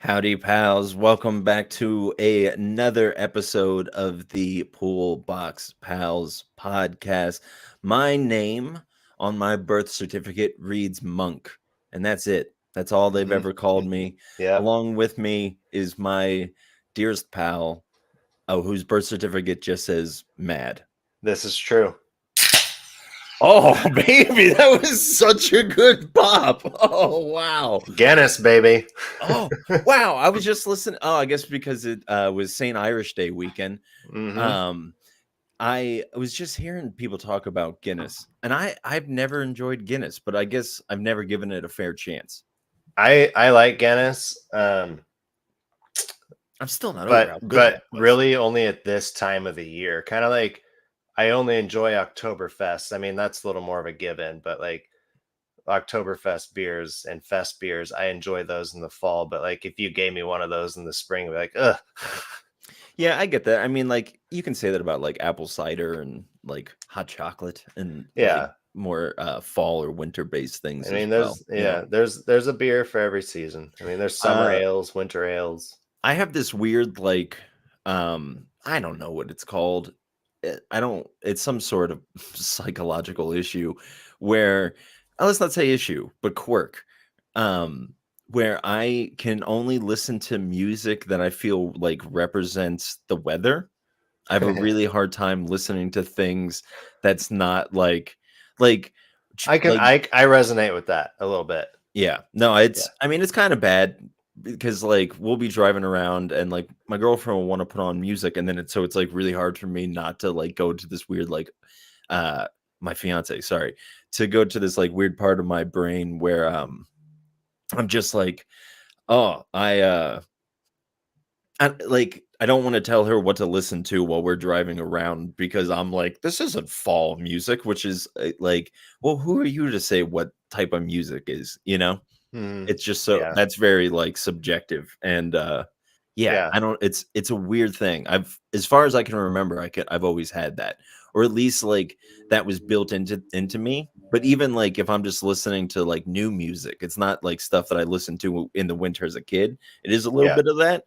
Howdy, pals. Welcome back to another episode of the Pool Box Pals podcast. My name on my birth certificate reads Monk, and that's it. That's all they've ever called me. Yeah. Along with me is my dearest pal, whose birth certificate just says Mad. This is true. Oh, baby, that was such a good pop. Oh, wow. Guinness, baby. Oh, wow. I was just listening. Oh, I guess because it was St. Irish Day weekend. I was just hearing people talk about Guinness, and I've never enjoyed Guinness, but I guess I've never given it a fair chance. I like Guinness. I'm still not but over how good but that was. really only at this time of the year. Kind of like I only enjoy Oktoberfest. I mean, that's a little more of a given, but like Oktoberfest beers and fest beers, I enjoy those in the fall. But like if you gave me one of those in the spring, I'd be like, ugh. Yeah, I get that. I mean, like you can say that about like apple cider and like hot chocolate and like more fall or winter based things. I mean, there's there's a beer for every season. I mean, there's summer ales, winter ales. I have this weird like I don't know what it's called. It's some sort of psychological issue where let's not say issue, but quirk. Where I can only listen to music that I feel like represents the weather. I have a really hard time listening to things that's not like I resonate with that a little bit. Yeah. No, I mean it's kind of bad because like we'll be driving around and like my girlfriend will want to put on music and then it's like really hard for me not to like go to this weird like my fiance, sorry, to go to this like weird part of my brain where I'm just like, oh, I don't want to tell her what to listen to while we're driving around because I'm like, this isn't fall music, which is like, well, who are you to say what type of music is, you know? It's just so that's very like subjective and I don't it's a weird thing. As far as I can remember, I've always had that, or at least like that was built into me. But even like if I'm just listening to like new music, it's not like stuff that I listened to in the winter as a kid. It is a little bit of that.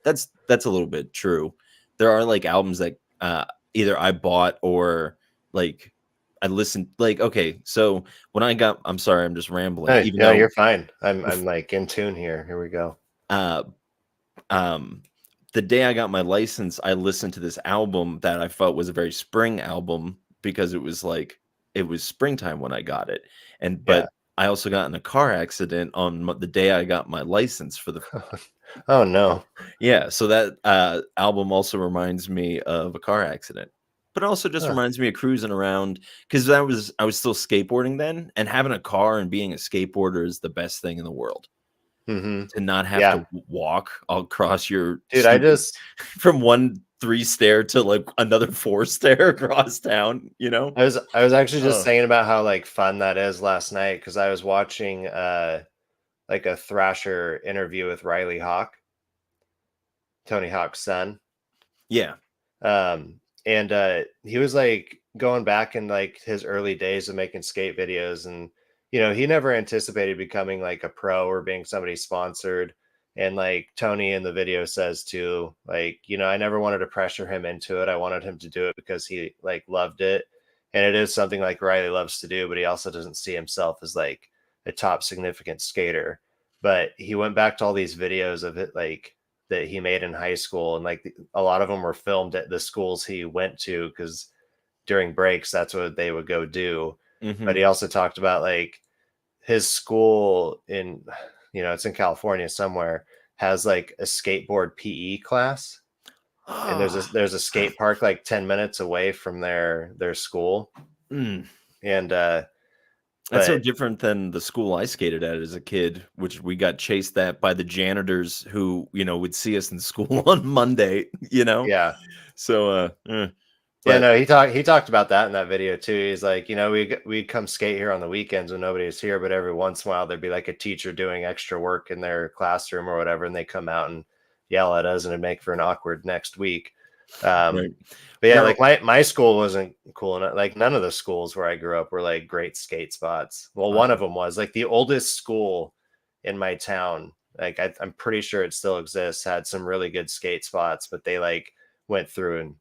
That's a little bit true. There are like albums that either I bought or like I listened, like, okay, so when I'm sorry, I'm just rambling. Hey, no, you're fine. I'm like in tune here. Here we go. The day I got my license, I listened to this album that I felt was a very spring album because it was springtime when I got it. But I also got in a car accident on the day I got my license for the Oh no. Yeah, so that album also reminds me of a car accident. But also just reminds me of cruising around because I was still skateboarding then, and having a car and being a skateboarder is the best thing in the world. To not have to walk across your I just from 1 3-stair to like another 4-stair across town, you know. I was actually just saying about how like fun that is last night because I was watching like a Thrasher interview with Riley Hawk, Tony Hawk's son. Yeah. And he was like going back in like his early days of making skate videos, and you know, he never anticipated becoming like a pro or being somebody sponsored. And like Tony in the video says too, like, you know, I never wanted to pressure him into it. I wanted him to do it because he like loved it. And it is something like Riley loves to do, but he also doesn't see himself as like a top significant skater. But he went back to all these videos of it, like that he made in high school, and like a lot of them were filmed at the schools he went to because during breaks that's what they would go do. But he also talked about like his school in, you know, it's in California somewhere, has like a skateboard PE class. and there's a skate park like 10 minutes away from their school. Mm. And That's so but different than the school I skated at as a kid, which we got chased at by the janitors who, would see us in school on Monday, yeah. So, Yeah, but no, he talked about that in that video too. He's like, we'd come skate here on the weekends when nobody's here, but every once in a while there'd be like a teacher doing extra work in their classroom or whatever, and they come out and yell at us, and it'd make for an awkward next week. Um, right but yeah, now, like my school wasn't cool enough. Like none of the schools where I grew up were like great skate spots. Well, one of them was like the oldest school in my town. Like I'm pretty sure it still exists. Had some really good skate spots, but they like went through and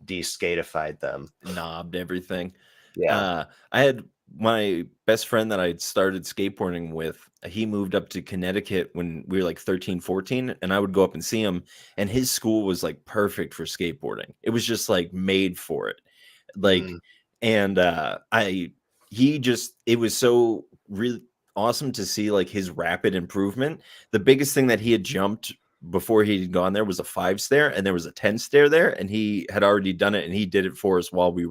de-skatified them. knobbed everything. Yeah. I had my best friend that I started skateboarding with. He moved up to Connecticut when we were like 13, 14, and I would go up and see him. And his school was like perfect for skateboarding. It was just like made for it. Like, Mm. and it was so really awesome to see like his rapid improvement. The biggest thing that he had jumped before he'd gone there was a 5 stair, and there was a 10 stair there, and he had already done it, and he did it for us while we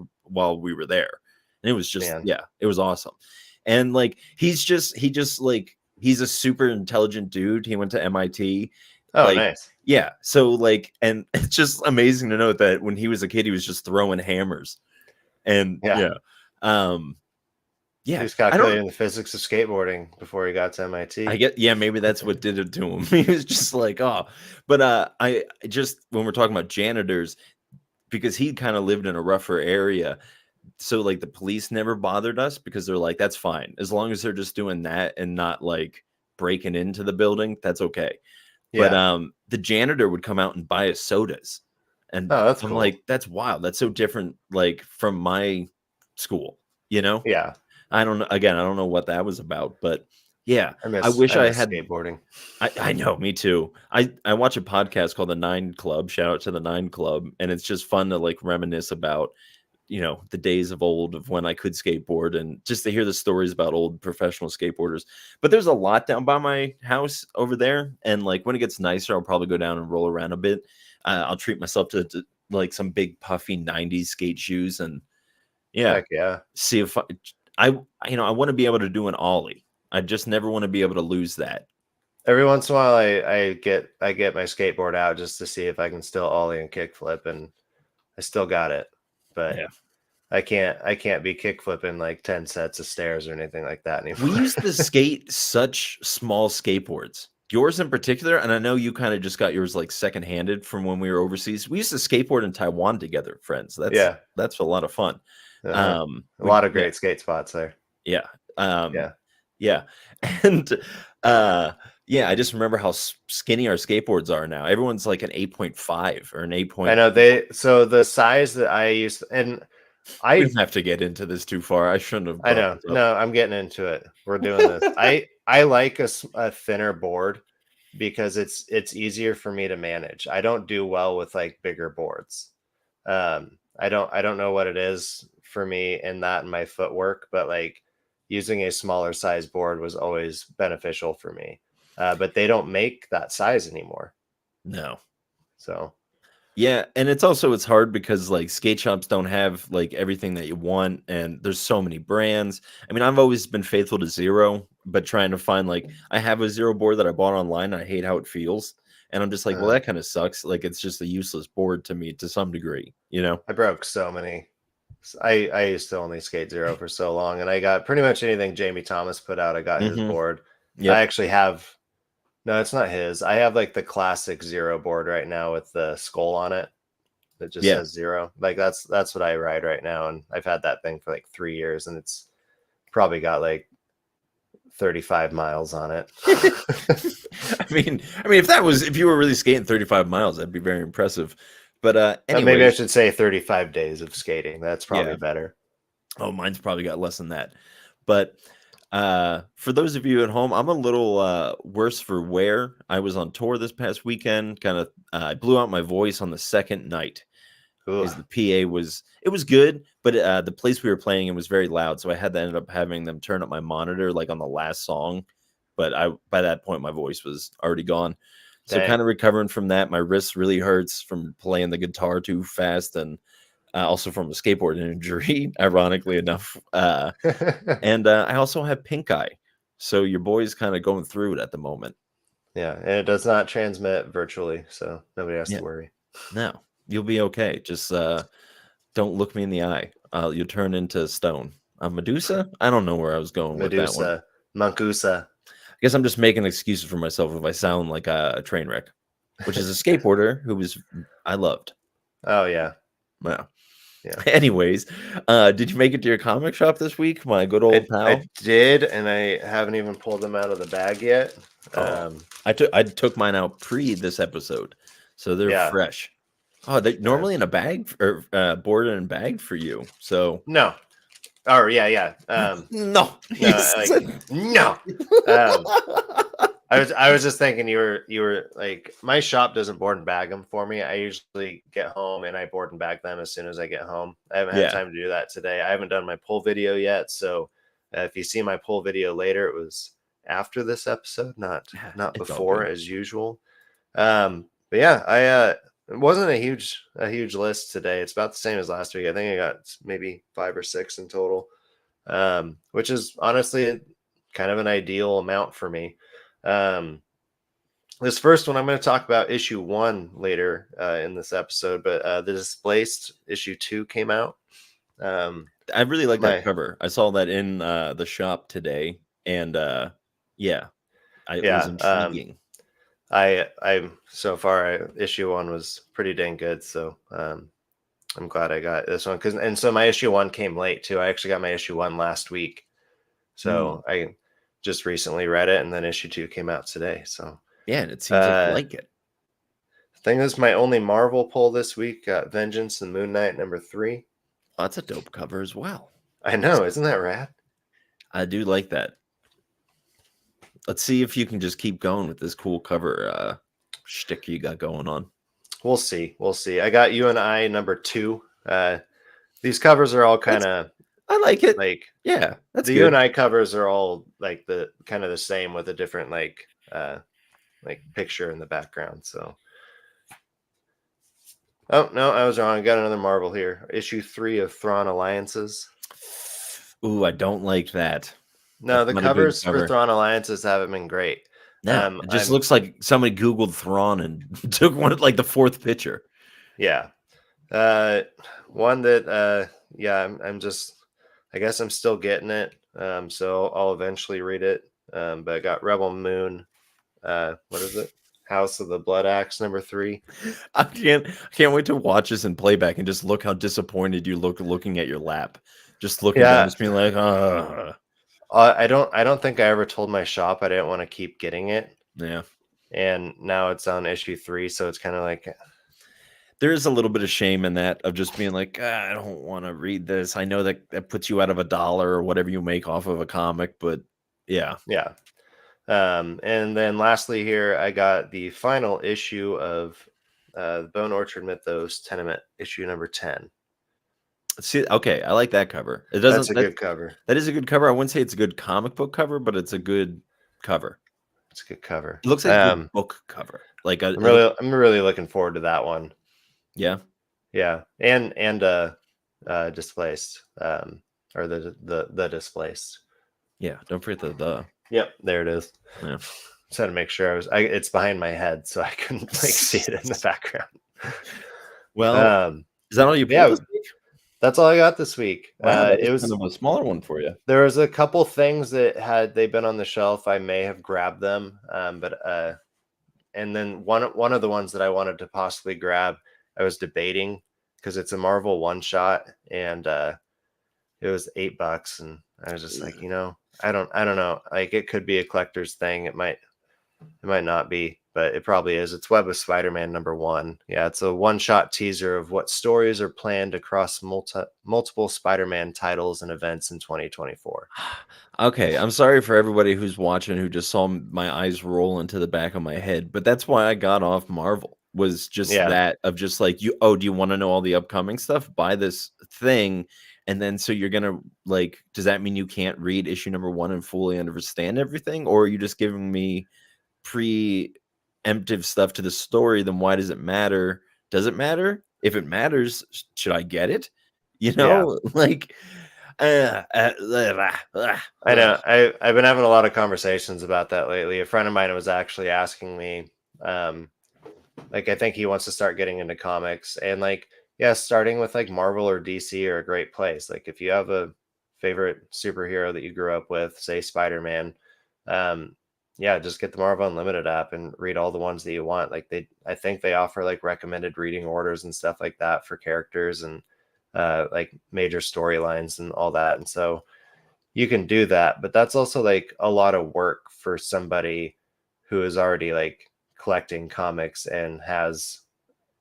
were there. And it was just, Man. yeah, it was awesome. And like he's a super intelligent dude. He went to MIT. Oh, Like, nice. yeah. So like, and it's just amazing to note that when he was a kid, he was just throwing hammers. And Yeah. He yeah, was calculating the physics of skateboarding before he got to MIT. I get, yeah, maybe that's what did it to him. He was just like, oh, but I just, when we're talking about janitors, because he kind of lived in a rougher area, so like the police never bothered us because they're like, that's fine as long as they're just doing that and not like breaking into the building, that's okay. But Yeah. the janitor would come out and buy us sodas, and Oh, that's I'm cool. like, that's wild. That's so different, like from my school. Yeah. I don't know. Again, I don't know what that was about, but yeah, I I miss wish I I miss had. skateboarding. I know, me too. I watch a podcast called The Nine Club. Shout out to the Nine Club, and it's just fun to like reminisce about the days of old of when I could skateboard, and just to hear the stories about old professional skateboarders. But there's a lot down by my house over there, and like when it gets nicer, I'll probably go down and roll around a bit. I'll treat myself to like some big puffy '90s skate shoes, and yeah, Heck yeah. see if I want to be able to do an ollie. I just never want to be able to lose that. Every once in a while I get my skateboard out just to see if I can still ollie and kickflip, and I still got it. But Yeah. I can't be kickflipping like 10 sets of stairs or anything like that anymore. We used to skate such small skateboards, yours in particular, and I know you kind of just got yours like secondhanded from when we were overseas. We used to skateboard in Taiwan together, friends. Yeah. That's a lot of fun. A lot of Yeah, great skate spots there. yeah, Yeah. yeah, and yeah, I just remember how skinny our skateboards are now. Everyone's like an 8.5 or an 8. I know so the size that I used, and We I don't have to get into this too far. I shouldn't have I brought know. this up. No, I'm getting into it. We're doing this. I like a thinner board because it's easier for me to manage. I don't do well with like bigger boards. I don't know what it is for me in that and my footwork, but like using a smaller size board was always beneficial for me. But they don't make that size anymore. No. So Yeah, and it's hard because like skate shops don't have like everything that you want, and there's so many brands. I mean, I've always been faithful to Zero, but trying to find like I have a Zero board that I bought online. And I hate how it feels, and I'm just like, well, that kind of sucks. Like it's just a useless board to me to some degree, I broke so many. I used to only skate Zero for so long, and I got pretty much anything Jamie Thomas put out. I got his board. I Yep. actually have. No, it's not his. I have like the classic Zero board right now with the skull on it that just Yeah. says Zero. Like that's what I ride right now, and I've had that thing for like 3 years, and it's probably got like 35 miles on it. I mean, if you were really skating 35 miles, that'd be very impressive. But Maybe I anyways, should say 35 days of skating. That's probably yeah. better. Oh, mine's probably got less than that. But for those of you at home, I'm a little worse for wear. I was on tour this past weekend. Kind of, I blew out my voice on the second night because Ugh. the PA was good, but the place we were playing in was very loud, so I had to end up having them turn up my monitor like on the last song. But by that point my voice was already gone. So kind of recovering from that. My wrist really hurts from playing the guitar too fast, and also from a skateboard injury, ironically enough. And I also have pink eye. So your boy's kind of going through it at the moment. Yeah, and it does not transmit virtually, so nobody has to worry. No, you'll be okay. Just don't look me in the eye. You'll turn into stone. Medusa? I don't know where I was going with that one. Mancusa. I guess I'm just making excuses for myself if I sound like a train wreck, which is a skateboarder I loved. Oh yeah. Wow. Yeah. Anyways, did you make it to your comic shop this week, my good old pal? I did, and I haven't even pulled them out of the bag yet. I took mine out pre this episode, so they're fresh. Oh, they're normally in a bag or boarded and bagged for you. So no. Oh yeah. No. No. I was just thinking you were like, my shop doesn't board and bag them for me. I usually get home and I board and bag them as soon as I get home. I haven't had time to do that today. I haven't done my pull video yet, so if you see my pull video later, it was after this episode, not before as usual. But yeah, it wasn't a huge list today. It's about the same as last week. I think I got maybe 5 or 6 in total, which is honestly kind of an ideal amount for me. This first one, I'm going to talk about issue 1 later in this episode, but the Displaced issue 2 came out. I really like that cover. I saw that in the shop today, and it was intriguing. I so far issue 1 was pretty dang good, so I'm glad I got this one, and so my issue 1 came late too. I actually got my issue 1 last week, so I just recently read it, and then issue 2 came out today. So yeah, and it seems like you like it. I think this is my only Marvel pull this week. Got Vengeance and Moon Knight #3. Oh, that's a dope cover as well. I know, isn't that rad? I do like that. Let's see if you can just keep going with this cool cover shtick you got going on. We'll see. I got You and I #2. These covers are all kind of, I like it. Like, yeah, that's the good. You and I covers are all like the kind of the same with a different like picture in the background. So, oh no, I was wrong. I got another Marvel here. Issue 3 of Thrawn Alliances. Ooh, I don't like that. No, the covers for Thrawn Alliances haven't been great. No, it just looks like somebody Googled Thrawn and took one of like the 4th picture. Yeah. One that I'm just, I guess I'm still getting it. So I'll eventually read it. But I got Rebel Moon. What is it? House of the Blood Axe #3. I can't wait to watch this in playback and just look how disappointed you look looking at your lap. Just looking down, just being like, I don't think I ever told my shop I didn't want to keep getting it. Yeah. And now it's on issue 3, so it's kind of like, there is a little bit of shame in that, of just being like, I don't want to read this. I know that puts you out of $1 or whatever you make off of a comic, but yeah. And then lastly here, I got the final issue of Bone Orchard Mythos Tenement, issue #10. See, okay, I like that cover. That's a good cover. That is a good cover. I wouldn't say it's a good comic book cover, but it's a good cover. It's a good cover. It looks like a good book cover. Like I'm really looking forward to that one. Yeah. And Displaced, or the Displaced. Yeah, don't forget the. Yep, there it is. Yeah. Just had to make sure it's behind my head, so I couldn't see it in the background. Well, is that all you pulled this week? That's all I got this week. Wow, it was kind of a smaller one for you. There was a couple things that had they been on the shelf, I may have grabbed them. And then one of the ones that I wanted to possibly grab, I was debating because it's a Marvel one shot, and it was $8, and I was just like, I don't know. Like, it could be a collector's thing. It might not be, but it probably is. It's Web of Spider-Man #1. Yeah, it's a one-shot teaser of what stories are planned across multiple Spider-Man titles and events in 2024. Okay, I'm sorry for everybody who's watching who just saw my eyes roll into the back of my head, but that's why I got off Marvel. Was just that of just like, do you want to know all the upcoming stuff? Buy this thing. And then, so you're going to like, does that mean you can't read issue #1 and fully understand everything? Or are you just giving me emptive stuff to the story, then why does it matter? Does it matter? If it matters, should I get it? You Yeah. know, like, uh, uh, I know. I've been having a lot of conversations about that lately. A friend of mine was actually asking me, um, like, I think he wants to start getting into comics, and like, yeah, starting with like Marvel or DC are a great place. Like, if you have a favorite superhero that you grew up with, say Spider-Man, um, yeah, just get the Marvel Unlimited app and read all the ones that you want. Like, I think they offer like recommended reading orders and stuff like that for characters and like major storylines and all that. And so you can do that, but that's also like a lot of work for somebody who is already like collecting comics and has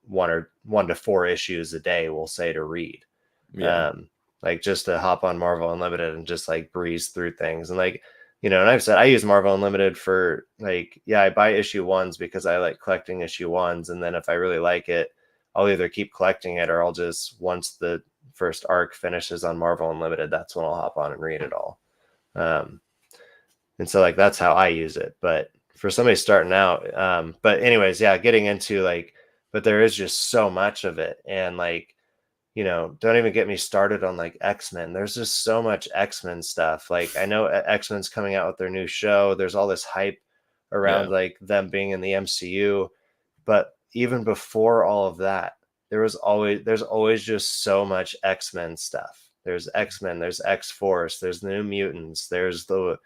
1 to 4 issues a day, we'll say, to read. yeah, um like, just to hop on Marvel Unlimited and just like breeze through things. And like, and I've said I use Marvel Unlimited for, like, yeah, I buy issue ones because I like collecting issue ones, and then if I really like it, I'll either keep collecting it, or I'll just, once the first arc finishes on Marvel Unlimited, that's when I'll hop on and read it all. um and so like that's how I use it. But for somebody starting out, but anyways, yeah, getting into like, but there is just so much of it. And like, don't even get me started on like X-Men. There's just so much X-Men stuff. Like, I know X-Men's coming out with their new show. There's all this hype yeah. around like them being in the MCU. But even before all of that, there's always just so much X-Men stuff. There's X-Men, there's X-Force, there's the New Mutants, there's the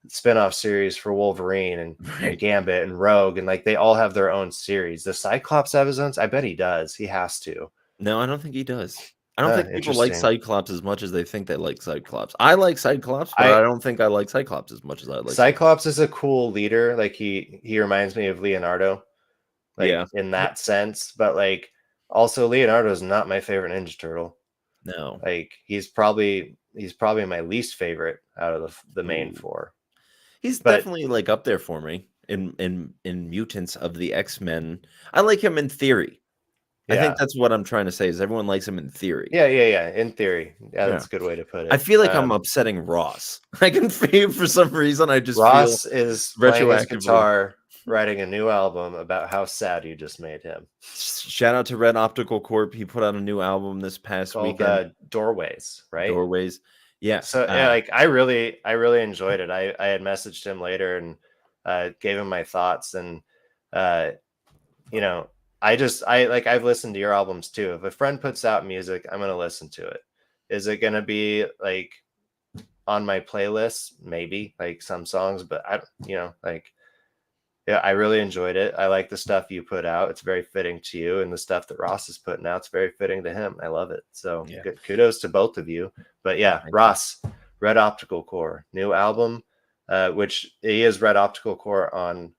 spin-off series for Wolverine and Right. Gambit and Rogue, and like they all have their own series. The Cyclops have his own. I bet he does. He has to. No, I don't think he does. I don't think people like Interesting. Cyclops as much as they think they like Cyclops. I like Cyclops, but I I don't think I like Cyclops as much as I like Cyclops. Cyclops is a cool leader. Like, he reminds me of Leonardo, like Yeah. in that sense. But like, also Leonardo is not my favorite Ninja Turtle. No. Like, he's probably my least favorite out of the main Ooh. four. He's But definitely, like, up there for me in mutants of the X-Men. I like him in theory. I think yeah, that's what I'm trying to say is everyone likes him in theory. yeah. In theory, yeah, Yeah. that's a good way to put I it. feel like I'm upsetting Ross. I can feel for some reason, I just feel Ross is playing his retroactively. guitar, writing a new album about how sad you just made him, Shout out to Red Optical Corp. He put out a new album this past called weekend, Doorways, right? Doorways. Yeah, So yeah, like I really enjoyed it. I had messaged him later and gave him my thoughts. And uh, you know, I've listened to your albums too. If a friend puts out music, I'm gonna listen to it. Is it gonna be like on my playlist? Maybe, like some songs, but like, yeah, I really enjoyed it. I like the stuff you put out. It's very fitting to you, and the stuff that Ross is putting out, it's very fitting to him. I love it. So yeah. good, kudos to both of you. But yeah, Thank you. Ross, Red Optical Core, new album, which he is Red Optical Core on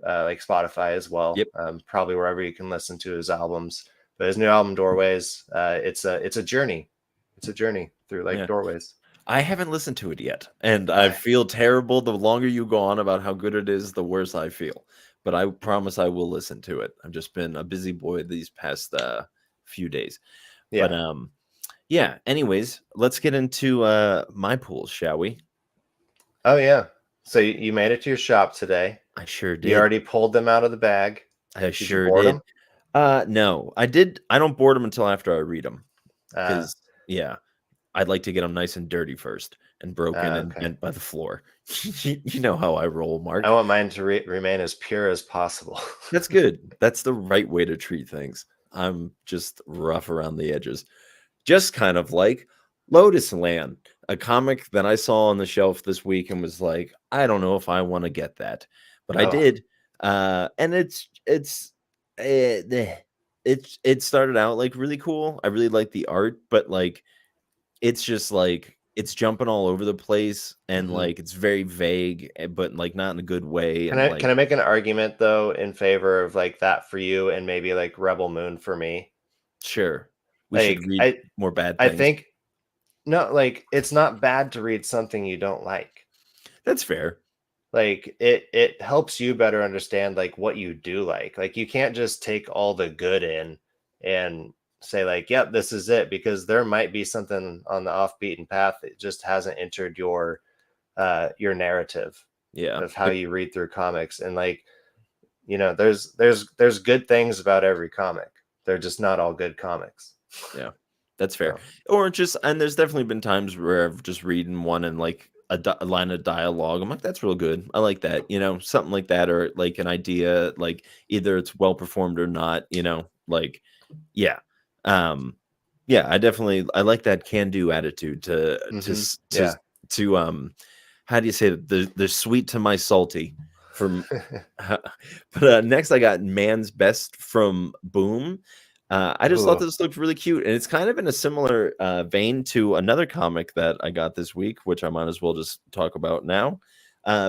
like Spotify as well. Yep. Probably wherever you can listen to his albums. But his new album, Doorways, it's a journey. It's a journey through like Yeah. doorways. I haven't listened to it yet, and I feel terrible. The longer you go on about how good it is, the worse I feel. But I promise I will listen to it. I've just been a busy boy these past few days. But Yeah. yeah. Anyways, let's get into my pools, shall we? Oh yeah. So you made it to your shop today. I sure You did. already pulled them out of the bag. I Did you sure board did. them? No, I did. I don't board them until after I read them Uh, because yeah, I'd like to get them nice and dirty first and broken and okay. bent by the floor. You know how I roll, I Mark. want mine to remain as pure as possible. That's good. That's the right way to treat things. I'm just rough around the edges. Just kind of like Lotus Land, a comic that I saw on the shelf this week and was like, I don't know if I want to get that, but I Oh, did. And it started out like really cool. I really like the art, but like it's just like it's jumping all over the place and mhm. like it's very vague, but like not in a good way. Can And I like, can I make an argument though in favor of like that for you and maybe like Rebel Moon for me? sure, we should Like, read I more bad I things. think, no, like, it's not bad to read something you don't like. That's fair. Like, it helps you better understand like what you do like. Like, you can't just take all the good in and say like, "Yep, this is it," because there might be something on the off beaten path that just hasn't entered your narrative Yeah. of how you read through comics. And like, there's good things about every comic. They're just not all good comics. Yeah, that's fair. So, Or just, and there's definitely been times where I've just reading one and like a line of dialogue. I'm like, that's real good. I like that. Something like that, or like an idea, like either it's well performed or not. Like, yeah, yeah. I like that can do attitude yeah. to how do you say it? The sweet to my salty from. But next, I got Man's Best from Boom. I just thought Ooh. this looked really cute, and it's kind of in a similar vein to another comic that I got this week, which I might as well just talk about now.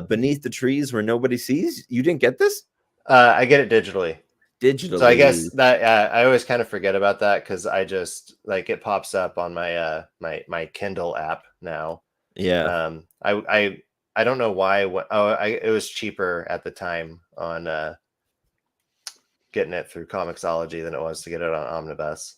Beneath the Trees Where Nobody Sees. You didn't get this? I get it digitally. So I guess Digitally. that I always kind of forget about that because I just like it pops up on my my Kindle app now. Yeah. I don't know why. It was cheaper at the time on getting it through Comixology than it was to get it on Omnibus.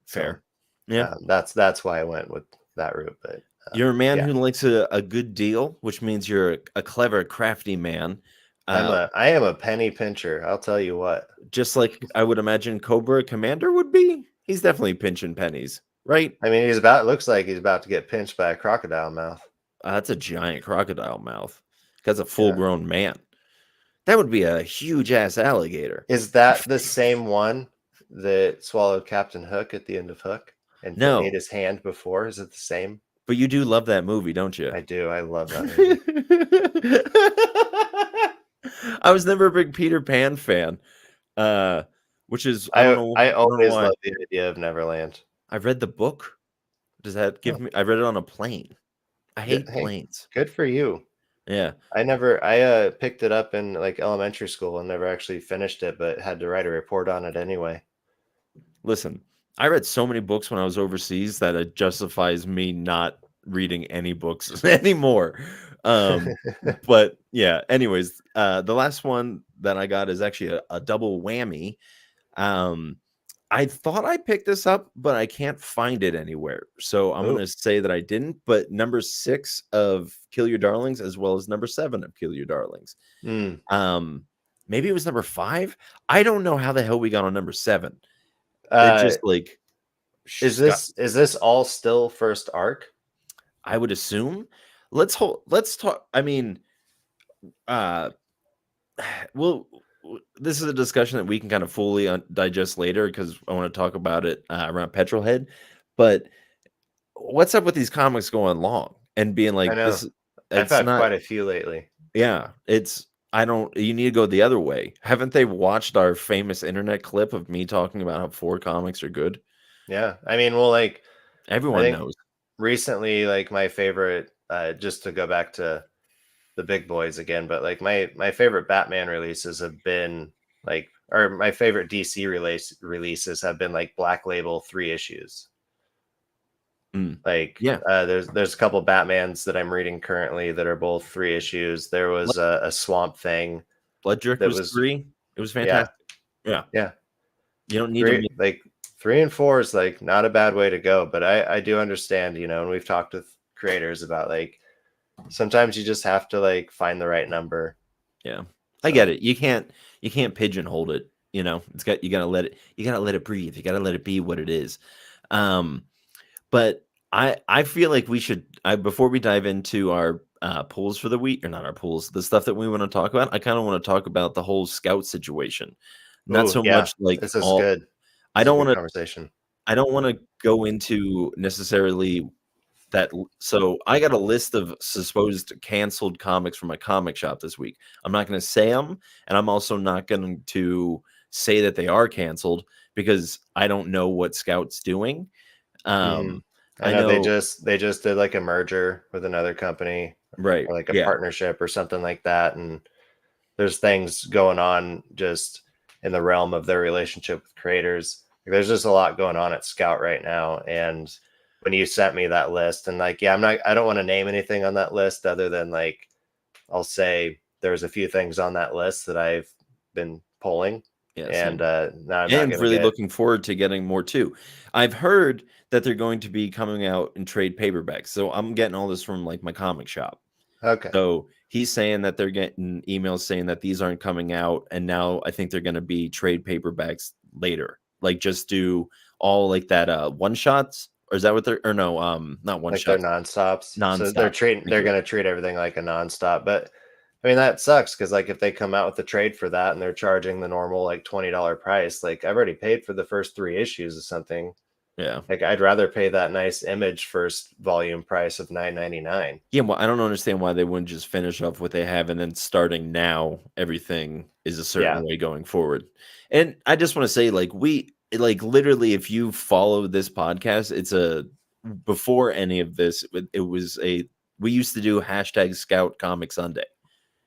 Fair. So Yeah. that's why I went with that route. But You're a man yeah, who likes a good deal, which means you're a clever, crafty man. Uh, I am a penny pincher. I'll tell you what. just like I would imagine Cobra Commander would be. He's definitely pinching pennies, right? I mean, looks like he's about to get pinched by a crocodile mouth. That's a giant crocodile mouth. That's a Yeah. full-grown man. That would be a huge ass alligator. Is that the same one that swallowed Captain Hook at the end of Hook and ate No, his hand before? Is it the same? but you do love that movie, don't you? I do. I love that movie. I was never a big Peter Pan fan, which is I don't know, I I don't know always why. love the idea of Neverland. I read the book. Does that Oh, give me? I read it on a plane. I good. hate Hey, planes. good for you. Yeah. I picked it up in like elementary school and never actually finished it, but had to write a report on it anyway. Listen, I read so many books when I was overseas that it justifies me not reading any books anymore. Um, but yeah, anyways, the last one that I got is actually a double whammy. Um, I thought I picked this up, but I can't find it anywhere. So I'm Oh, gonna say that I didn't. But number 6 of Kill Your Darlings, as well as number 7 of Kill Your Darlings. mm. Um, maybe it was number 5. I don't know how the hell we got on number 7. It Uh, just like got, is this all still first arc? I would assume. Let's talk. I mean, uh, well, this is a discussion that we can kind of fully digest later because I want to talk about it around Petrol Head. But what's up with these comics going long and being I like know. this? I've It's had not. quite a few lately. Yeah, it's. I don't. You need to go the other way. Haven't they watched our famous internet clip of me talking about how 4 comics are good? Yeah. I mean, well, like I Everyone think knows. recently, like my favorite, just to go back to the big boys again, but like my favorite Batman releases have been like, or my favorite DC releases have been like Black Label 3 issues. Mm. Like Yeah, there's a couple Batmans that I'm reading currently that are both 3 issues. There was a Swamp Thing Blood that Drifters was 3. It was yeah, fantastic. Yeah, yeah. you don't need to. 3 and 4 is like not a bad way to go, but I do understand, and we've talked with creators about like sometimes you just have to like find the right number. Yeah. I get So it. You can't pigeonhole it, you gotta let it breathe. You gotta let it be what it is. Um, but I feel like we should before we dive into our pools for the week, or not our pools, the stuff that we want to talk about, I kind of want to talk about the whole scout situation. Not oh so yeah, much like this is all good. I This is a don't good want to conversation. I don't want to go into necessarily so I got a list of supposed canceled comics from my comic shop this week. I'm not going to say them, and I'm also not going to say that they are canceled because I don't know what Scout's doing. Hmm. Um, I I know know, they just did like a merger with another company right? or like a Yeah, partnership or something like that, and there's things going on just in the realm of their relationship with creators. Like, there's just a lot going on at Scout right now. And when you sent me that list, and like, yeah, I don't want to name anything on that list other than like, I'll say there's a few things on that list that I've been pulling. yeah, And same. now I'm not And going to really get, looking forward to getting more too. I've heard that they're going to be coming out in trade paperbacks, so I'm getting all this from like my comic shop. Okay. So he's saying that they're getting emails saying that these aren't coming out, and now I think they're going to be trade paperbacks later. Like just do all like that one shots, or is that what they're, or no, not one Like they're shots, nonstops. So nonstop. Thank they're you. gonna treat everything like a nonstop. But I mean that sucks because like if they come out with the trade for that and they're charging the normal like $20 price, like I've already paid for the first 3 issues of something. Yeah. Like I'd rather pay that nice image first volume price of $9.99. Yeah, well, I don't understand why they wouldn't just finish off what they have, and then starting now, everything is a certain Yeah. way going forward. And I just want to say, like, like literally, if you follow this podcast, it's a before any of this, it was a we used to do hashtag Scout Comic Sunday.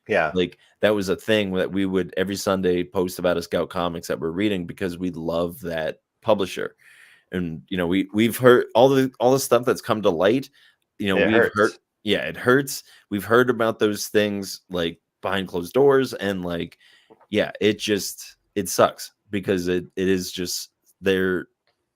Yeah. Like that was a thing that we would every Sunday post about a Scout comics that we're reading because we love that publisher. And we've heard all the stuff that's come to light. It We've heard, hurts. yeah, it hurts. We've heard about those things like behind closed doors, and like, yeah, it sucks because it is just they're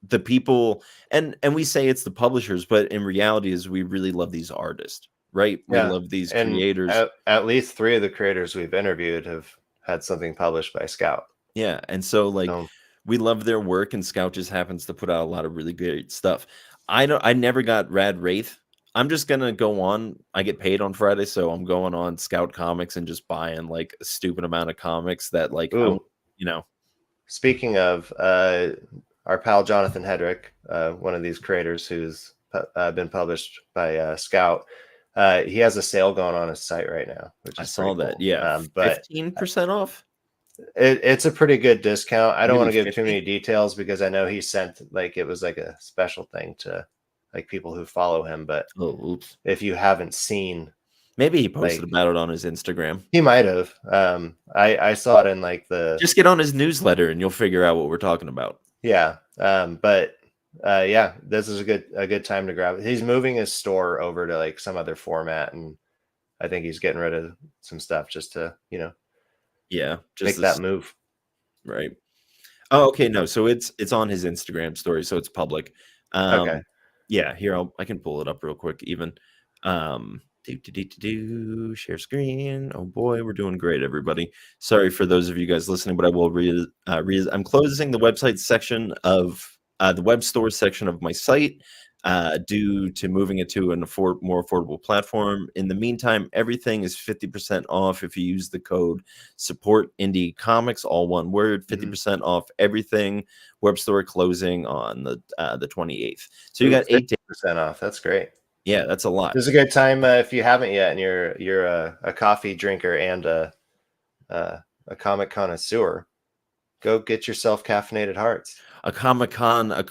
the people, and we say it's the publishers, but in reality is we really love these artists, right? We Yeah. love these And creators. at least 3 of the creators we've interviewed have had something published by Scout. Yeah, and so like So we love their work, and Scout just happens to put out a lot of really great stuff. I never got Rad Wraith. I'm just gonna go on. I get paid on Friday, so I'm going on Scout Comics and just buying like a stupid amount of comics that like I, ooh, you know, speaking of our pal Jonathan Hedrick, one of these creators who's been published by Scout, he has a sale going on his site right now, which I is saw pretty that. cool. Yeah, But 15% off, it's a pretty good discount. I don't want maybe to give too 50. many details because I know he sent like it was like a special thing to like people who follow him. But Oh, oops. if you haven't seen, Maybe he posted like about it on his Instagram. he might have. I saw it in like the Just get on his newsletter, and you'll figure out what we're talking about. yeah. But yeah, this is a good time to grab it. He's moving his store over to like some other format, and I think he's getting rid of some stuff just to Yeah, just make that this, move. right. Oh, okay, no, so it's on his Instagram story, so it's public. Okay. Yeah, here I can pull it up real quick even. Share screen. Oh boy, we're doing great, everybody. Sorry for those of you guys listening, but I will read. I'm closing the website section of the web store section of my site due to moving it to an more affordable platform. In the meantime, everything is 50% off if you use the code support indie comics, all one word, 50% off everything. Web store closing on the 28th. So you Ooh, got 8 days. 50% off. That's great. Yeah, that's a lot. This is a good time if you haven't yet, and you're a coffee drinker and a comic connoisseur. Go get yourself caffeinated hearts. A Comic Con, a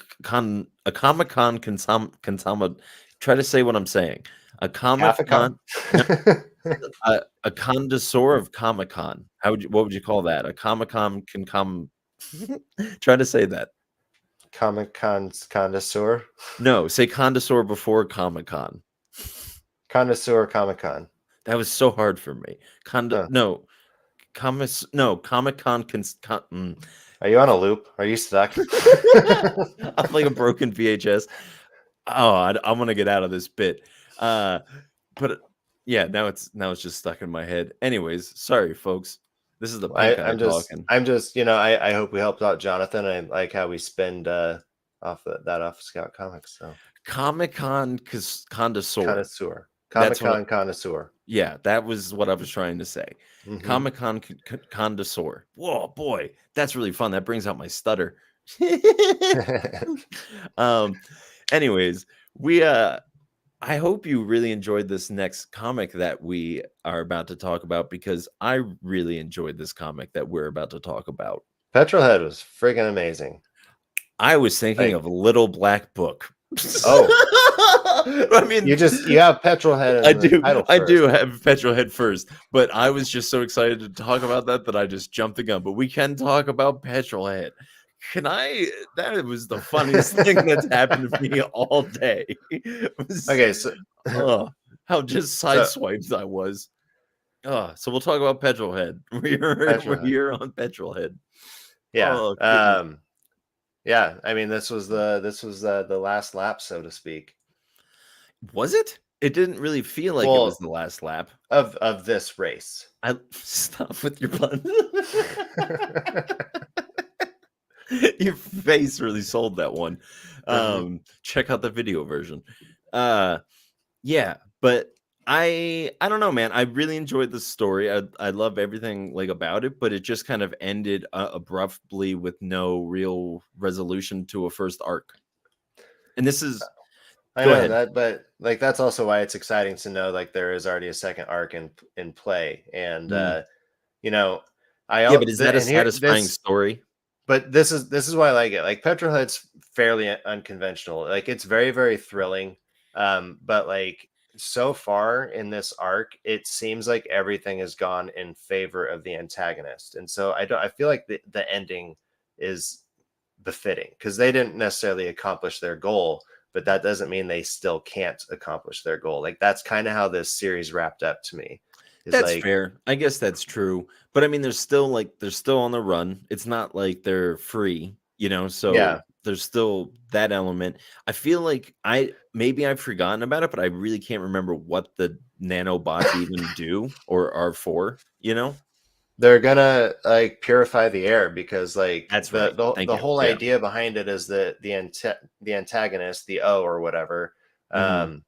Comic Con try to say what I'm saying. A Comic Caficon? Con, no, a connoisseur of Comic Con. What would you call that? A Comic Con can come. Try to say that. Comic Con's connoisseur. No, say connoisseur before Comic Con. Connoisseur Comic Con. That was so hard for me. Huh. No, Comic Con Are you on a loop? Are you stuck? I'm like a broken VHS. Oh, I'm gonna get out of this bit. But yeah, now it's just stuck in my head. Anyways, sorry, folks. This is the pink guy talking. I'm just, I hope we helped out Jonathan. I like how we spend off of Scout Comics. So Comic Con connoisseur. connoisseur, Comic That's what. Con connoisseur. Yeah, that was what I was trying to say. Hmm. Comic Con connoisseur. Whoa, boy, that's really fun. That brings out my stutter. um. Anyways, we I hope you really enjoyed this next comic that we are about to talk about, because I really enjoyed this comic that we're about to talk about. Petrolhead was friggin' amazing. I was thinking Like, of Little Black Book. oh, I mean, you have Petrolhead in the title I first. do have Petrol Head first, but I was just so excited to talk about that I just jumped the gun. But we can talk about Petrol Head. Can I? That was the funniest thing that's happened to me all day. Okay, so How just so sideswiped I was. So we'll talk about Petrol Head. We're Petrolhead. here on Petrol Head. Yeah. Oh, goodness. Yeah, I mean this was the last lap, so to speak. Was it? It didn't really feel like it was Well, the last lap. of this race. I stop with your pun. Your face really sold that one. Mhm. Check out the video version. Uh, yeah, but I don't know, man. I really enjoyed the story. I love everything like about it, but it just kind of ended abruptly with no real resolution to a first arc. And this is I go know ahead. that, but like that's also why it's exciting to know like there is already a second arc in play, and Mm. you know, Yeah, but is that a and here satisfying story? but this is why I like it. Like Petrolhead's fairly unconventional. Like it's very very thrilling, but like so far in this arc, it seems like everything has gone in favor of the antagonist, and so I don't. I feel like the ending is befitting because they didn't necessarily accomplish their goal, but that doesn't mean they still can't accomplish their goal. Like that's kind of how this series wrapped up to me. Is That's like, fair. I guess that's true. But I mean, there's still like they're still on the run. It's not like they're free, so yeah, there's still that element. I feel like maybe I've forgotten about it, but I really can't remember what the nanobots even do or are for. they're gonna like purify the air because like That's right. Thank the you. whole Yeah. idea behind it is that the antagonist, the O or whatever, Hmm. um,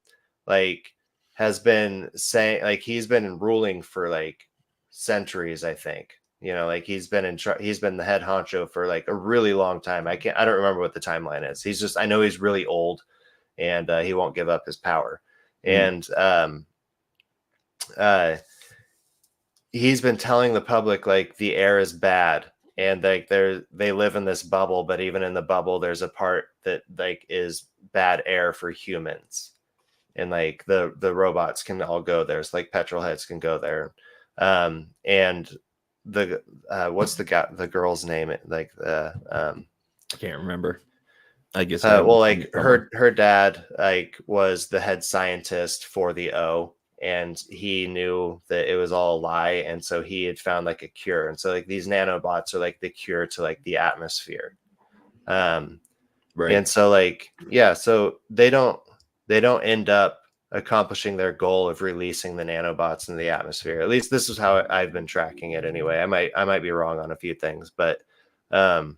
like has been saying like he's been ruling for like centuries. I think like he's been the head honcho for like a really long time. I don't remember what the timeline is. I know he's really old and he won't give up his power. Mm. And uh he's been telling the public like the air is bad and like they live in this bubble, but even in the bubble there's a part that like is bad air for humans, and like the robots can all go there. So like petrol heads can go there. And the what's the girl's name, like I can't remember. I guess I haven't well, seen like it somewhere. her dad like was the head scientist for the O, and he knew that it was all a lie, and so he had found like a cure, and so like these nanobots are like the cure to like the atmosphere. Um, Right. and so like yeah, so they don't end up accomplishing their goal of releasing the nanobots in the atmosphere. At least this is how I've been tracking it anyway. I might be wrong on a few things, but um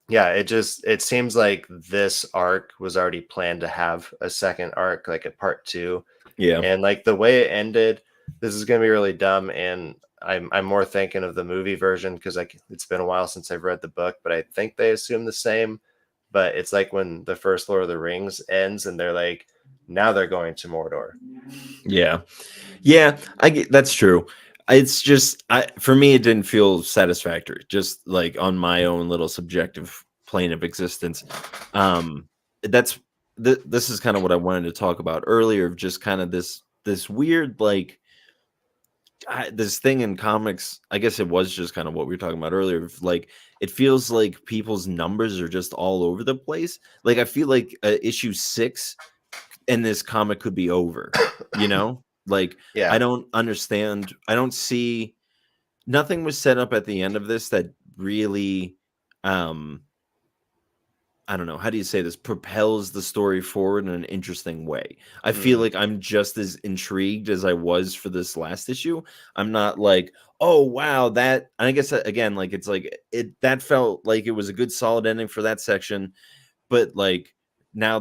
yeah, it seems like this arc was already planned to have a second arc, like a part two. Yeah. And like the way it ended, this is gonna be really dumb. And I'm more thinking of the movie version because like it's been a while since I've read the book, but I think they assume the same. But it's like when the first Lord of the Rings ends and they're like, now they're going to Mordor. Yeah. Yeah, I get that's true. It's just for me it didn't feel satisfactory. Just like on my own little subjective plane of existence. That's this is kind of what I wanted to talk about earlier of just kind of this weird like this thing in comics. I guess it was just kind of what we were talking about earlier of like it feels like people's numbers are just all over the place. Like I feel like issue 6 and this comic could be over, Like I Yeah, don't understand. I don't see nothing was set up at the end of this that really um I don't know, how do you say this propels the story forward in an interesting way. I feel mm, like I'm just as intrigued as I was for this last issue. I'm not like, "Oh, wow, that," and I guess that, again, like it's like it that felt like it was a good solid ending for that section, but like now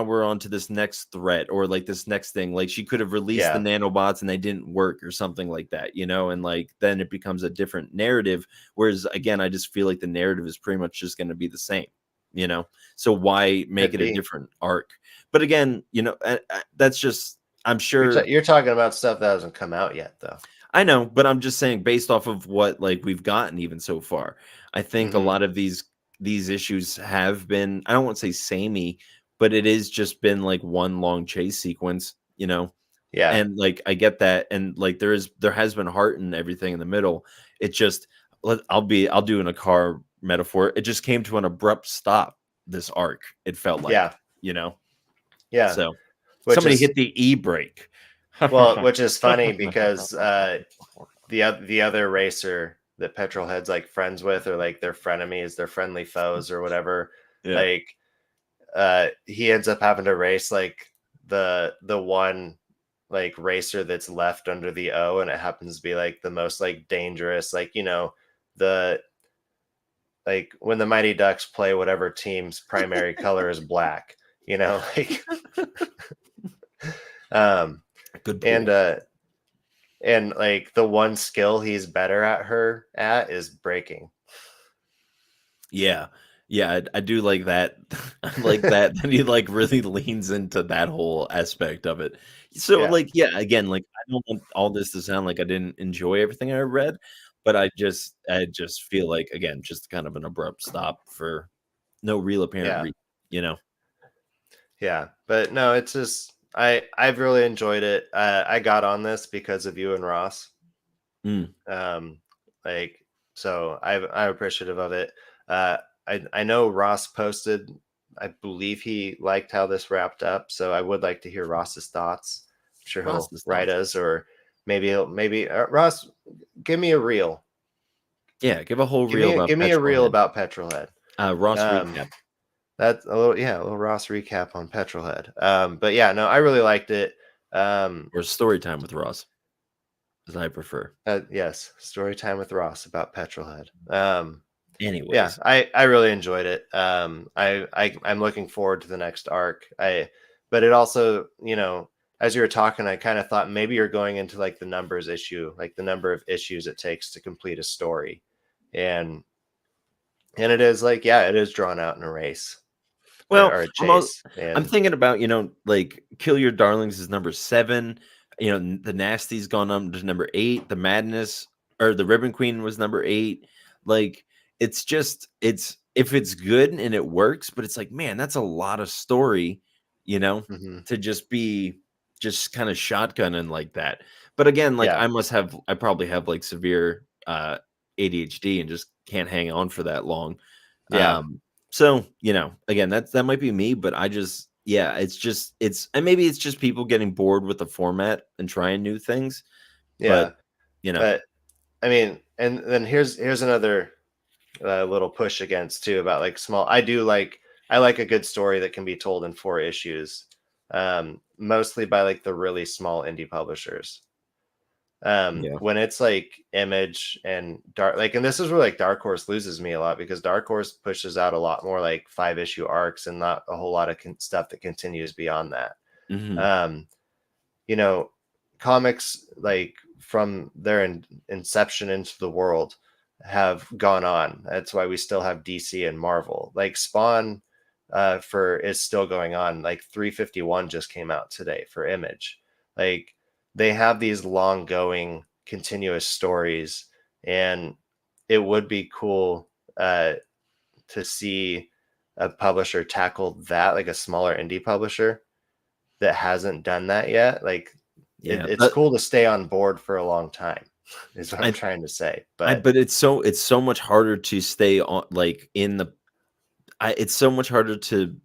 we're on to this next threat or like this next thing. Like she could have released the yeah, nanobots and they didn't work or something like that, and like then it becomes a different narrative. Whereas again, I just feel like the narrative is pretty much just going to be the same. So why make could it a be. different arc? But again, that's just I'm sure You're talking about stuff that hasn't come out yet, though. I know, but I'm just saying based off of what like we've gotten even so far. I think a Hmm. lot of these issues have been I don't want to say samey, but it is just been like one long chase sequence. Yeah, And like I get that and like there has been heart and everything in the middle. It just I'll do in a car metaphor. It just came to an abrupt stop this arc. It felt like, yeah, you know. yeah. So Which somebody is hit the e-brake. which is funny because the other racer that Petrolhead's like friends with, or like their frenemies, their friendly foes, or whatever, Yeah. like he ends up having to race like the one like racer that's left under the O, and it happens to be like the most like dangerous, like, you know, the like when the Mighty Ducks play whatever team's primary color is black, you know, like um Good and pull. and like the one skill he's better at her at is braking. Yeah. Yeah, I do like that. I like that he, like, really leans into that whole aspect of it. So, Yeah. like, yeah, again, like, I don't want all this to sound like I didn't enjoy everything I read, but I just feel like, again, just kind of an abrupt stop for no real apparent Yeah. reason, you know? Yeah. But no, it's just I've really enjoyed it. I got on this because of you and Ross. Mm, Um, like, so I'm appreciative of it. Uh, I know Ross posted, I believe he liked how this wrapped up, so I would like to hear Ross's thoughts. I'm sure he'll Ross's write thoughts. us, or maybe Ross, give me a reel. Yeah, give a whole reel about Give me a reel Petrolhead. about Petrolhead. Ross Um, recap that's a little Ross recap on Petrolhead. But yeah, no, I really liked it. Um, or story time with Ross, as I prefer. yes, story time with Ross about Petrolhead. Yeah, Anyways. I really enjoyed it. I'm looking forward to the next arc. But it also, you know, as you were talking, I kind of thought maybe you're going into like the numbers issue, like the number of issues it takes to complete a story, and it is like, yeah, it is drawn out in a race, Well, or a I'm chase, I'm and thinking about, like, Kill Your Darlings is number 7, The Nasty's gone up to number 8, The Madness or The Ribbon Queen was number 8. Like, it's just it's if it's good and it works, but it's like, man, that's a lot of story, you know, mhm, to just be just kinda shotgunning like that. But again, like, yeah, I probably have, like, severe, ADHD and just can't hang on for that long. yeah, So, again, that might be me, but I just yeah, it's and maybe it's just people getting bored with the format and trying new things, but, yeah. you know But I mean, and then here's another little push against too about like small. I like a good story that can be told in 4 issues, mostly by like the really small indie publishers. Yeah. When it's like Image and Dark, like, and this is where like Dark Horse loses me a lot, because Dark Horse pushes out a lot more like 5 issue arcs and not a whole lot of stuff that continues beyond that. Mhm. Um, you know, comics like from their inception into the world have gone on. That's why we still have DC and Marvel. Like Spawn for is still going on. Like 351 just came out today for Image. Like they have these long going continuous stories, and it would be cool to see a publisher tackle that, like a smaller indie publisher that hasn't done that yet. Like Yeah, it's but cool to stay on board for a long time, is what I'm I trying to say. I But but it's so much harder to stay on like, in the it's so much harder to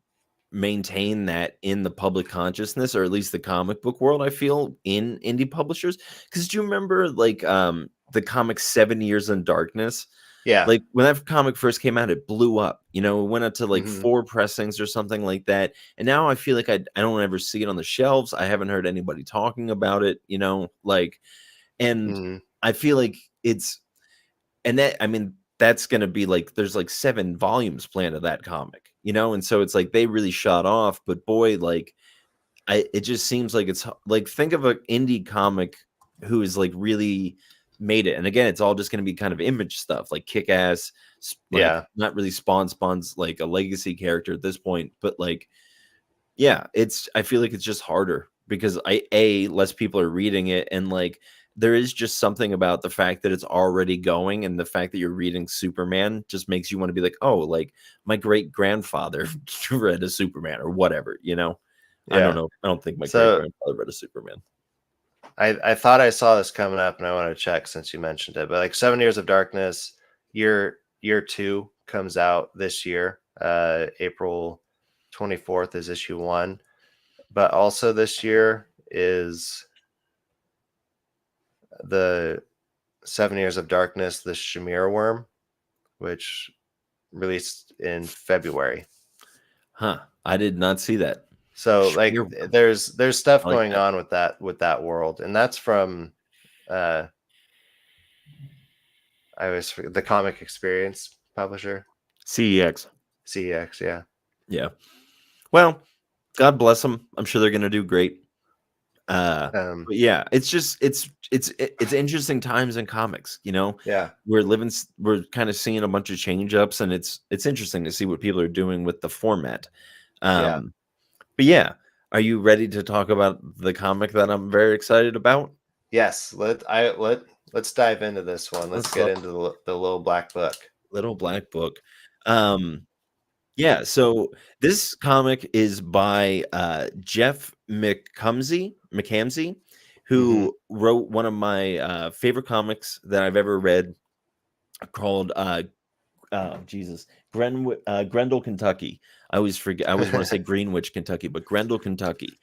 maintain that in the public consciousness, or at least the comic book world, I feel, in indie publishers. Because do you remember, like, the comic 7 Years in Darkness? yeah, Like, when that comic first came out, it blew up, it went up to, like, hmm 4 pressings or something like that, and now I feel like I don't ever see it on the shelves, I haven't heard anybody talking about it, like and hmm I feel like it's and that I mean, that's gonna be, like there's, like, 7 volumes planned of that comic, and so it's like they really shot off, but boy, like, it just seems like like, think of an indie comic who is, like, really made it, and again, it's all just gonna be kind of Image stuff, like Kick-Ass, like, yeah, not really Spawn's, like, a legacy character at this point, but, like, yeah, I feel like it's just harder because less people are reading it, and, like, there is just something about the fact that it's already going, and the fact that you're reading Superman just makes you wanna be like, "Oh, like, my great-grandfather read a Superman," or whatever, you know? I don't yeah. know. I don't think my So great-grandfather read a Superman. I thought I saw this coming up, and I want to check since you mentioned it. But like 7 Years of Darkness, year two comes out this year. April 24th is issue one. But also this year is the 7 Years of Darkness, the Shamir Worm, which released in February. Huh, I did not see that. So like You're welcome. there's stuff I like going that. on with that world, and that's from uh I always forget, the Comic Experience publisher, CEX. CEX. Yeah. Yeah. Well, God bless them. I'm sure they're gonna do great. Um. But yeah, it's just it's interesting times in comics. Yeah. We're kind of seeing a bunch of change ups, and it's interesting to see what people are doing with the format. Yeah. Um, but yeah, are you ready to talk about the comic that I'm very excited about? Yes. Let's dive into this one. Let's Let's get talk into the little black book. Little Black Book. Um, yeah, so this comic is by Jeff McCamsey, Mm-hmm. who wrote one of my favorite comics that I've ever read called Jesus, Grendel, Kentucky. I always forget. I always want to say Greenwich, Kentucky, but Grendel, Kentucky.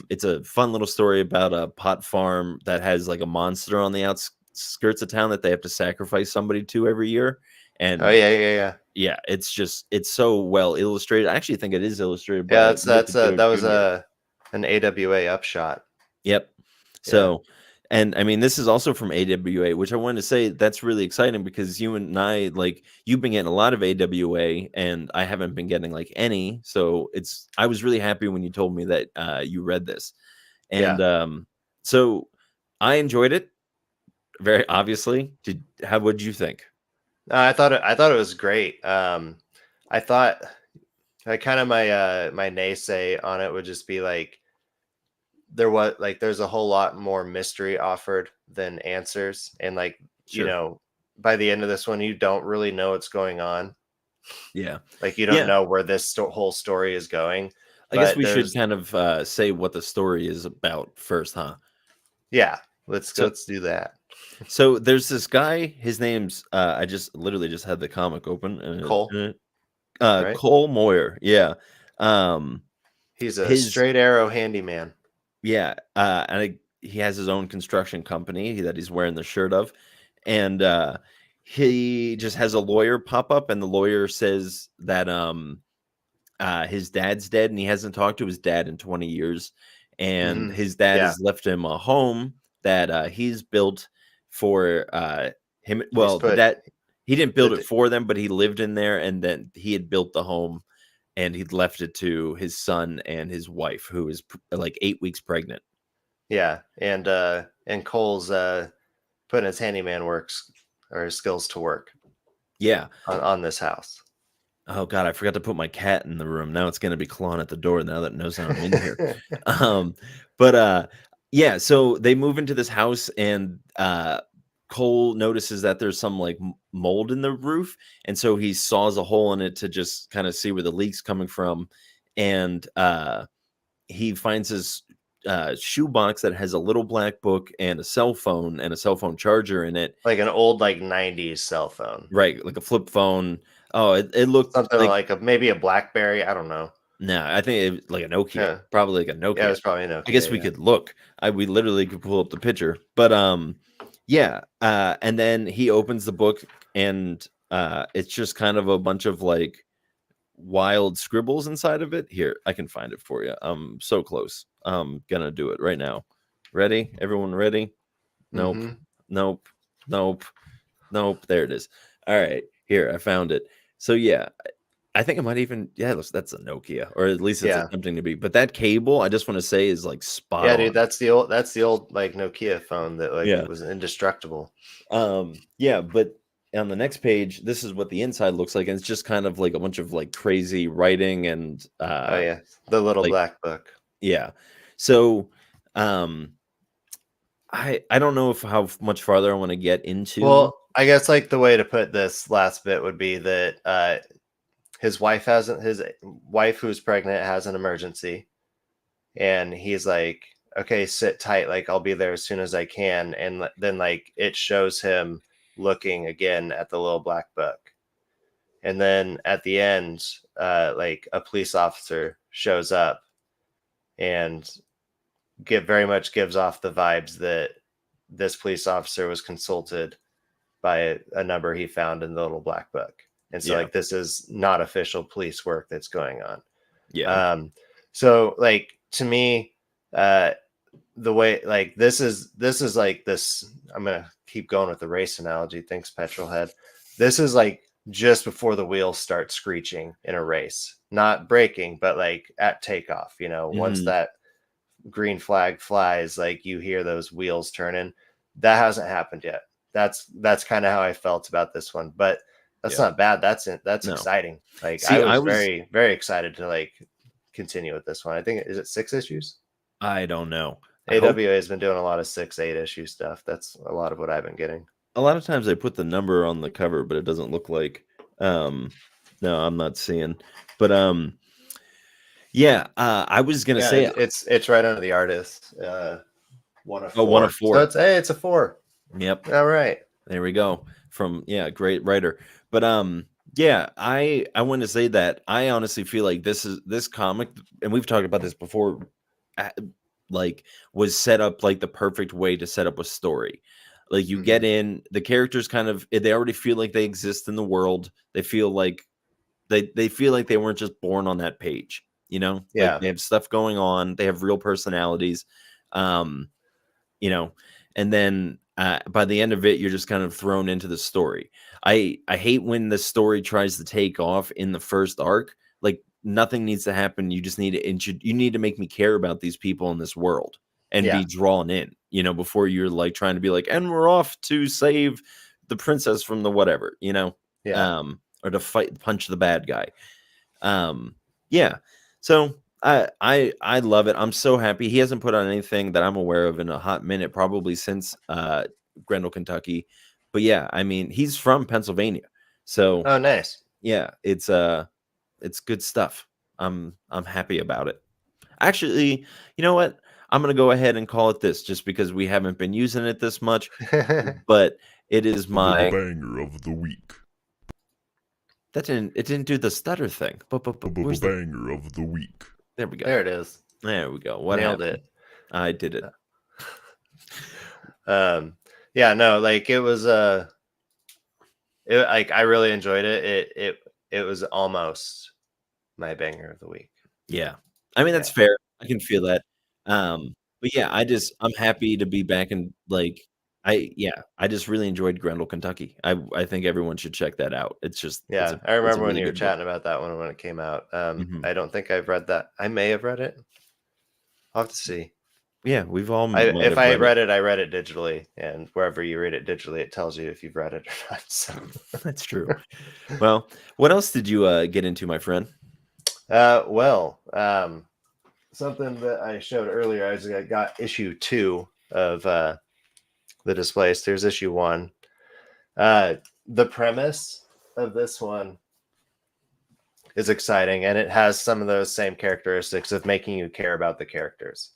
It's a fun little story about a pot farm that has like a monster on the outskirts of town that they have to sacrifice somebody to every year. Oh And yeah, yeah, yeah. it's so well illustrated. I actually think it is illustrated Yeah, by Mickey Joe that was Jr. an AWA upshot. Yep. Yeah. So, and I mean, this is also from AWA, which I wanted to say that's really exciting because you and I, like, you've been getting a lot of AWA, and I haven't been getting like any. So I was really happy when you told me that you read this, and Yeah. so I enjoyed it very obviously. What did you think? I thought it was great. I thought like kind of my naysay on it would just be like there's a whole lot more mystery offered than answers, and like Sure. by the end of this one you don't really know what's going on. Yeah. Like you don't Yeah. know where this whole story is going, I guess but we should there's kind of say what the story is about first, huh? yeah, So, let's do that. so there's this guy. His name's I just literally just had the comic open. Cole, right? Cole Moyer. Yeah. Um, He's a his straight arrow handyman. yeah. He has his own construction company that he's wearing the shirt of, and he just has a lawyer pop up, and the lawyer says that his dad's dead and he hasn't talked to his dad in 20 years, and Hmm. his dad Yeah, has left him a home that he's built for him. he's Well, the put dad, he didn't build it the for them, but he lived in there, and then he had built the home and he'd left it to his son and his wife, who is like 8 weeks pregnant. yeah, and Cole's putting his handyman works or his skills to work Yeah. on this house. Oh God, I forgot to put my cat in the room. Now it's gonna be clawing at the door now that it knows I'm in here. Um, but yeah, so they move into this house, and Cole notices that there's some like mold in the roof, and so he saws a hole in it to just kind of see where the leak's coming from. And he finds his shoebox that has a little black book and a cell phone and a cell phone charger in it. Like an old like 90s cell phone. Right, like a flip phone. Oh, it looked Something like, like maybe a BlackBerry, I don't know. no, I think it was like a Nokia, Yeah. probably like a Yeah, it Nokia. was probably a I guess Nokia, we yeah. could look. We literally could pull up the picture. But yeah, and then he opens the book, and it's just kind of a bunch of like wild scribbles inside of it. Here, I can find it for you. I'm so close. I'm gonna do it right now. Ready? Everyone ready? Nope. Mhm. Nope. Nope. Nope. There it is. All right. Here, I found it. So yeah, I think it might even, yeah, that's a Nokia, or at least it's Yeah. attempting to be. But that cable, I just want to say, is like spot Yeah, dude, on. that's the old like Nokia phone that like Yeah. was indestructible. Yeah, but on the next page, this is what the inside looks like, and it's just kind of like a bunch of like crazy writing and Oh yeah, the little like, black book. yeah. So um I don't know if how much farther I want to get into. Well, I guess like the way to put this last bit would be that his wife who's pregnant has an emergency, and he's like, okay, sit tight, like I'll be there as soon as I can. And then like it shows him looking again at the little black book, and then at the end like a police officer shows up and very much gives off the vibes that this police officer was consulted by a number he found in the little black book. And so Yeah. like this is not official police work that's going on. Yeah. Um, So like to me, the way like this is like this. I'm gonna keep going with the race analogy. Thanks, Petrol Head. This is like just before the wheels start screeching in a race, not braking, but like at takeoff. Once that green flag flies, like you hear those wheels turning. That hasn't happened yet. That's kind of how I felt about this one, but that's not bad. That's No. exciting. Like See, I was very, very excited to like continue with this one. I think is it 6 issues? I don't know. AWA has been doing a lot of 6-8 issue stuff. That's a lot of what I've been getting. A lot of times I put the number on the cover, but it doesn't look like. No, I'm not seeing. But yeah, I was gonna say it's right under the artist. 1 of 4. 1 of 4. So it's a 4. Yep. All right. There we go. From great writer. But yeah, I want to say that I honestly feel like this comic, and we've talked about this before, like was set up like the perfect way to set up a story. Like you get in, the characters kind of they already feel like they exist in the world. They feel like they feel like they weren't just born on that page, Yeah. Like they have stuff going on, they have real personalities. And then by the end of it, you're just kind of thrown into the story. I hate when the story tries to take off in the first arc. Like nothing needs to happen. You just need to you need to make me care about these people in this world and be drawn in, before you're like trying to be like, and we're off to save the princess from the whatever, or to punch the bad guy. Yeah. So I love it. I'm so happy. He hasn't put on anything that I'm aware of in a hot minute, probably since Grendel, Kentucky. But yeah, I mean, he's from Pennsylvania. So oh, nice. Yeah, it's good stuff. I'm happy about it. Actually, you know what? I'm gonna go ahead and call it this, just because we haven't been using it this much. But it is my banger of the week. It didn't do the stutter thing. But where's the banger of the week? There we go. There it is. There we go. What Nailed happened? it. I did it. Yeah, no, like it was like I really enjoyed it. It was almost my banger of the week. Yeah. I mean, that's fair. I can feel that. But yeah, I'm happy to be back in I just really enjoyed Grendel, Kentucky. I think everyone should check that out. It's just I remember when you were chatting about that one when it came out. I don't think I've read that. I may have read it. I'll have to see. Yeah, we've all. If I read it, I read it digitally, and wherever you read it digitally, it tells you if you've read it or not. So that's true. Well, what else did you get into, my friend? Something that I showed earlier. I got issue 2 of the Displaced. There's issue 1. The premise of this one is exciting, and it has some of those same characteristics of making you care about the characters.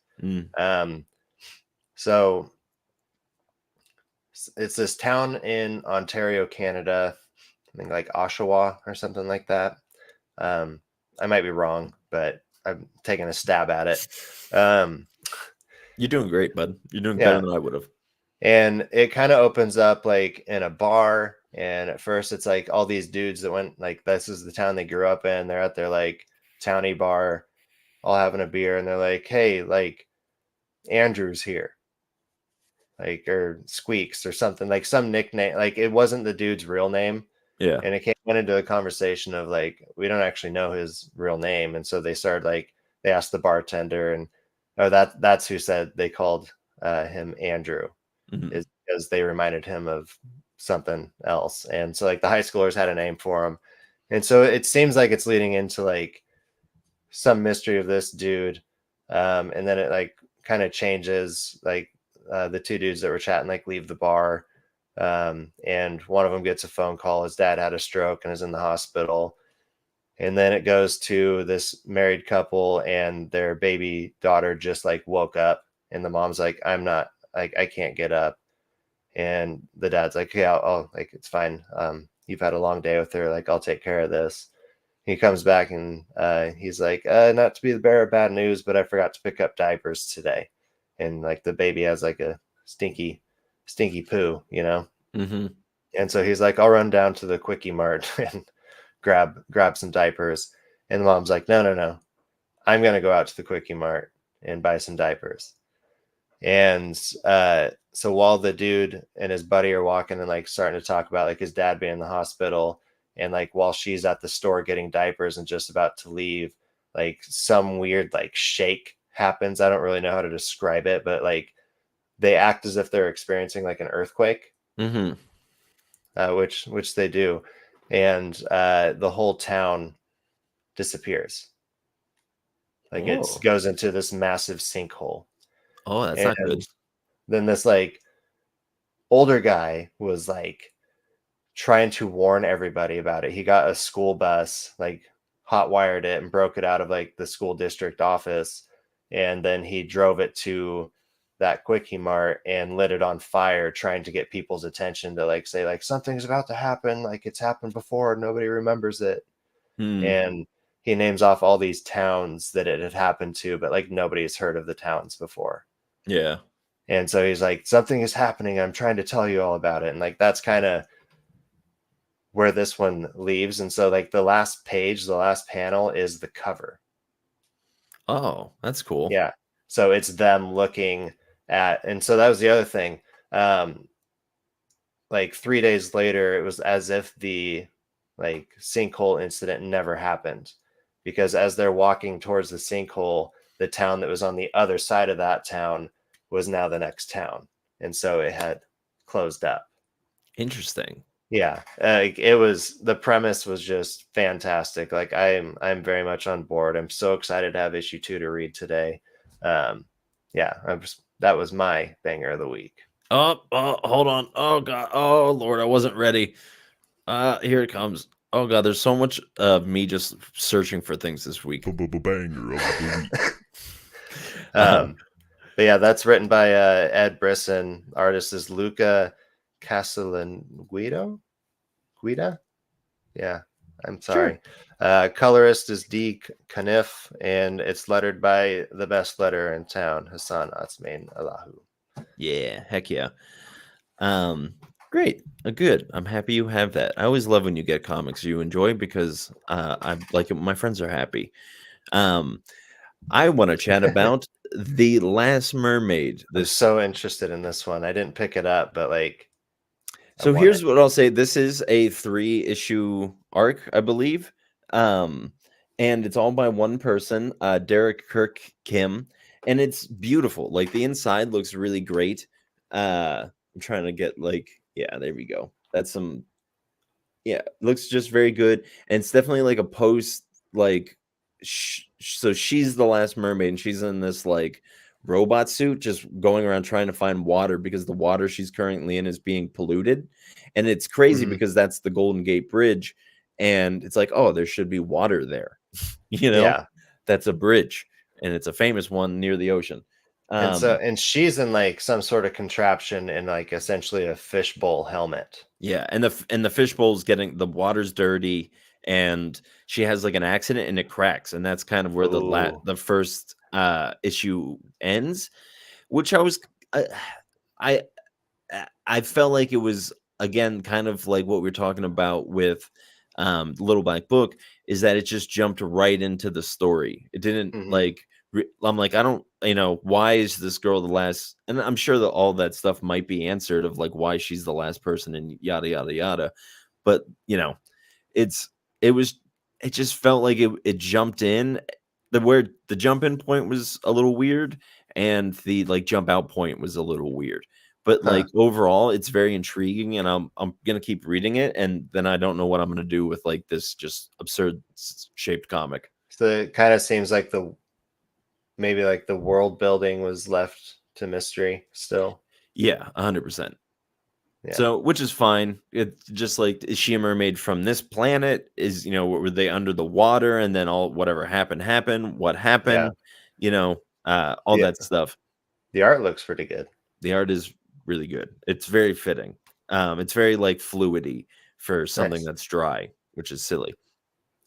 So it's this town in Ontario, Canada, I think like Oshawa or something like that. I might be wrong, but I'm taking a stab at it. You're doing great, bud. You're doing better than I would have. And it kind of opens up like in a bar. And at first it's like all these dudes that went like, this is the town they grew up in. They're at their like towny bar, all having a beer. And they're like, hey, like Andrew's here. Like, or Squeaks or something, like some nickname. Like it wasn't the dude's real name. Yeah. And it went into a conversation of like, we don't actually know his real name. And so they started like, they asked the bartender and, that's who said they called him Andrew, is because they reminded him of something else. And so like the high schoolers had a name for him. And so it seems like it's leading into like some mystery of this dude. And then it like kind of changes, like the two dudes that were chatting, like leave the bar. And one of them gets a phone call. His dad had a stroke and is in the hospital. And then it goes to this married couple and their baby daughter just like woke up, and the mom's like, I'm not, like, I can't get up. And the dad's like, yeah, I'll like, it's fine. You've had a long day with her. Like, I'll take care of this. He comes back and he's like, not to be the bearer of bad news, but I forgot to pick up diapers today. And like the baby has like a stinky poo, you know? And so he's like, I'll run down to the Quickie Mart and grab some diapers. And the mom's like, no. I'm gonna go out to the Quickie Mart and buy some diapers. And so while the dude and his buddy are walking and like starting to talk about like his dad being in the hospital, and like while she's at the store getting diapers and just about to leave, like some weird like shake happens. I don't really know how to describe it, but like they act as if they're experiencing like an earthquake, Mm-hmm. which they do, and the whole town disappears. Like it Oh. goes into this massive sinkhole. Oh, that's not good. And then this like older guy was like trying to warn everybody about it. He got a school bus, like hot wired it and broke it out of like the school district office. And then he drove it to that Quickie Mart and lit it on fire, trying to get people's attention to like say like something's about to happen, like it's happened before, nobody remembers it. Hmm. And he names off all these towns that it had happened to, but like nobody's heard of the towns before. Yeah. And so he's like, something is happening. I'm trying to tell you all about it. And like, that's kind of where this one leaves. And so like the last page, the last panel is the cover. Oh, that's cool. Yeah. So it's them looking at, and so that was the other thing. Like 3 days later, it was as if the like sinkhole incident never happened, because as they're walking towards the sinkhole, the town that was on the other side of that town was now the next town, and so it had closed up. Interesting. Yeah, it was, the premise was just fantastic. Like I'm very much on board. I'm so excited to have issue 2 to read today. Yeah, that was my banger of the week. Oh, hold on. Oh god. Oh Lord, I wasn't ready. Here it comes. Oh god, there's so much of me just searching for things this week. Banger of the week. But yeah, that's written by Ed Brisson. Artist is Luca Casalanguido. Guida? Yeah, I'm sorry. Sure. Colorist is D. Caniff, and it's lettered by the best letterer in town, Hassan Atsmain Allahu. Yeah, heck yeah. Great. Good. I'm happy you have that. I always love when you get comics you enjoy, because I like it when my friends are happy. I want to chat about The Last Mermaid. I'm so interested in this one. I didn't pick it up, but like, so here's what I'll say. This is a 3-issue arc, I believe. And it's all by one person, Derek Kirk Kim, and it's beautiful. Like the inside looks really great. I'm trying to get like, yeah, there we go. That's some, yeah, looks just very good. And it's definitely like a post, like, so she's the last mermaid and she's in this like robot suit just going around trying to find water because the water she's currently in is being polluted. And it's crazy because that's the Golden Gate Bridge, and it's like, oh, there should be water there. Yeah, that's a bridge, and it's a famous one near the ocean. And she's in like some sort of contraption in like essentially a fishbowl helmet. Yeah, and the fishbowl's getting, the water's dirty, and she has like an accident and it cracks, and that's kind of where the first issue ends, which I felt like it was, again, kind of like what we're talking about with Little Black Book, is that it just jumped right into the story. It didn't like I'm like, I don't, why is this girl the last? And I'm sure that all that stuff might be answered of like why she's the last person and yada yada yada. But it just felt like it jumped in. Where the jump in point was a little weird, and the like jump out point was a little weird. But like overall, it's very intriguing, and I'm gonna keep reading it, and then I don't know what I'm gonna do with like this just absurd shaped comic. So it kind of seems like maybe like the world building was left to mystery still. Yeah, 100%. So, which is fine. It's just like, is she a mermaid from this planet? Is, were they under the water and then whatever happened? What happened? All that stuff. The art looks pretty good. The art is really good. It's very fitting. It's very like fluidy for something that's dry, which is silly.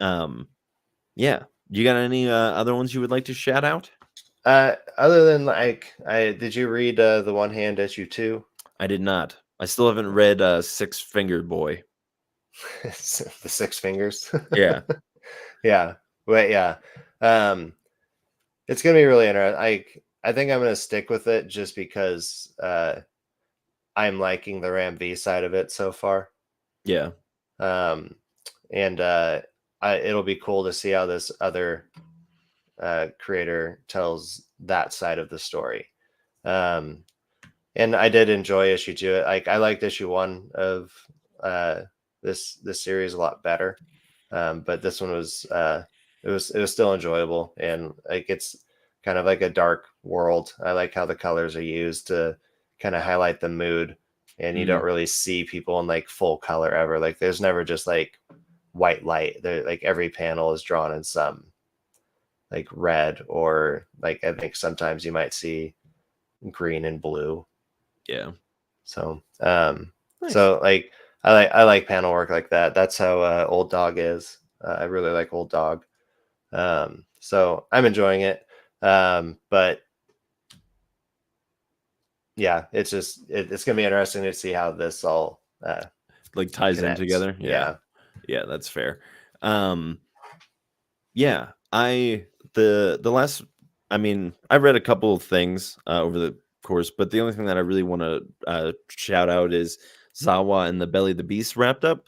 Yeah. You got any other ones you would like to shout out? Other than like, did you read the One Hand issue 2? I did not. I still haven't read Six Fingered Boy. The Six Fingers. Yeah. Yeah. But yeah. It's gonna be really interesting. I think I'm gonna stick with it just because I'm liking the Ram V side of it so far. Yeah. Um, and it'll be cool to see how this other creator tells that side of the story. Um, and I did enjoy issue 2. Like I liked issue 1 of this series a lot better. But this one was it was still enjoyable, and like it's kind of like a dark world. I like how the colors are used to kind of highlight the mood, and you don't Mhm. really see people in like full color ever. Like there's never just like white light. There like every panel is drawn in some like red, or like I think sometimes you might see green and blue. Yeah. So Nice. so like I like panel work like that. That's how Old Dog is. I really like Old Dog. So I'm enjoying it. But yeah, it's just it's gonna be interesting to see how this all Like ties in connects. together. Yeah. Yeah. Yeah, that's fair. Um Yeah, the last I mean, I read a couple of things over the course, but the only thing that I really want to shout out is Zawa and the Belly of the Beast wrapped up.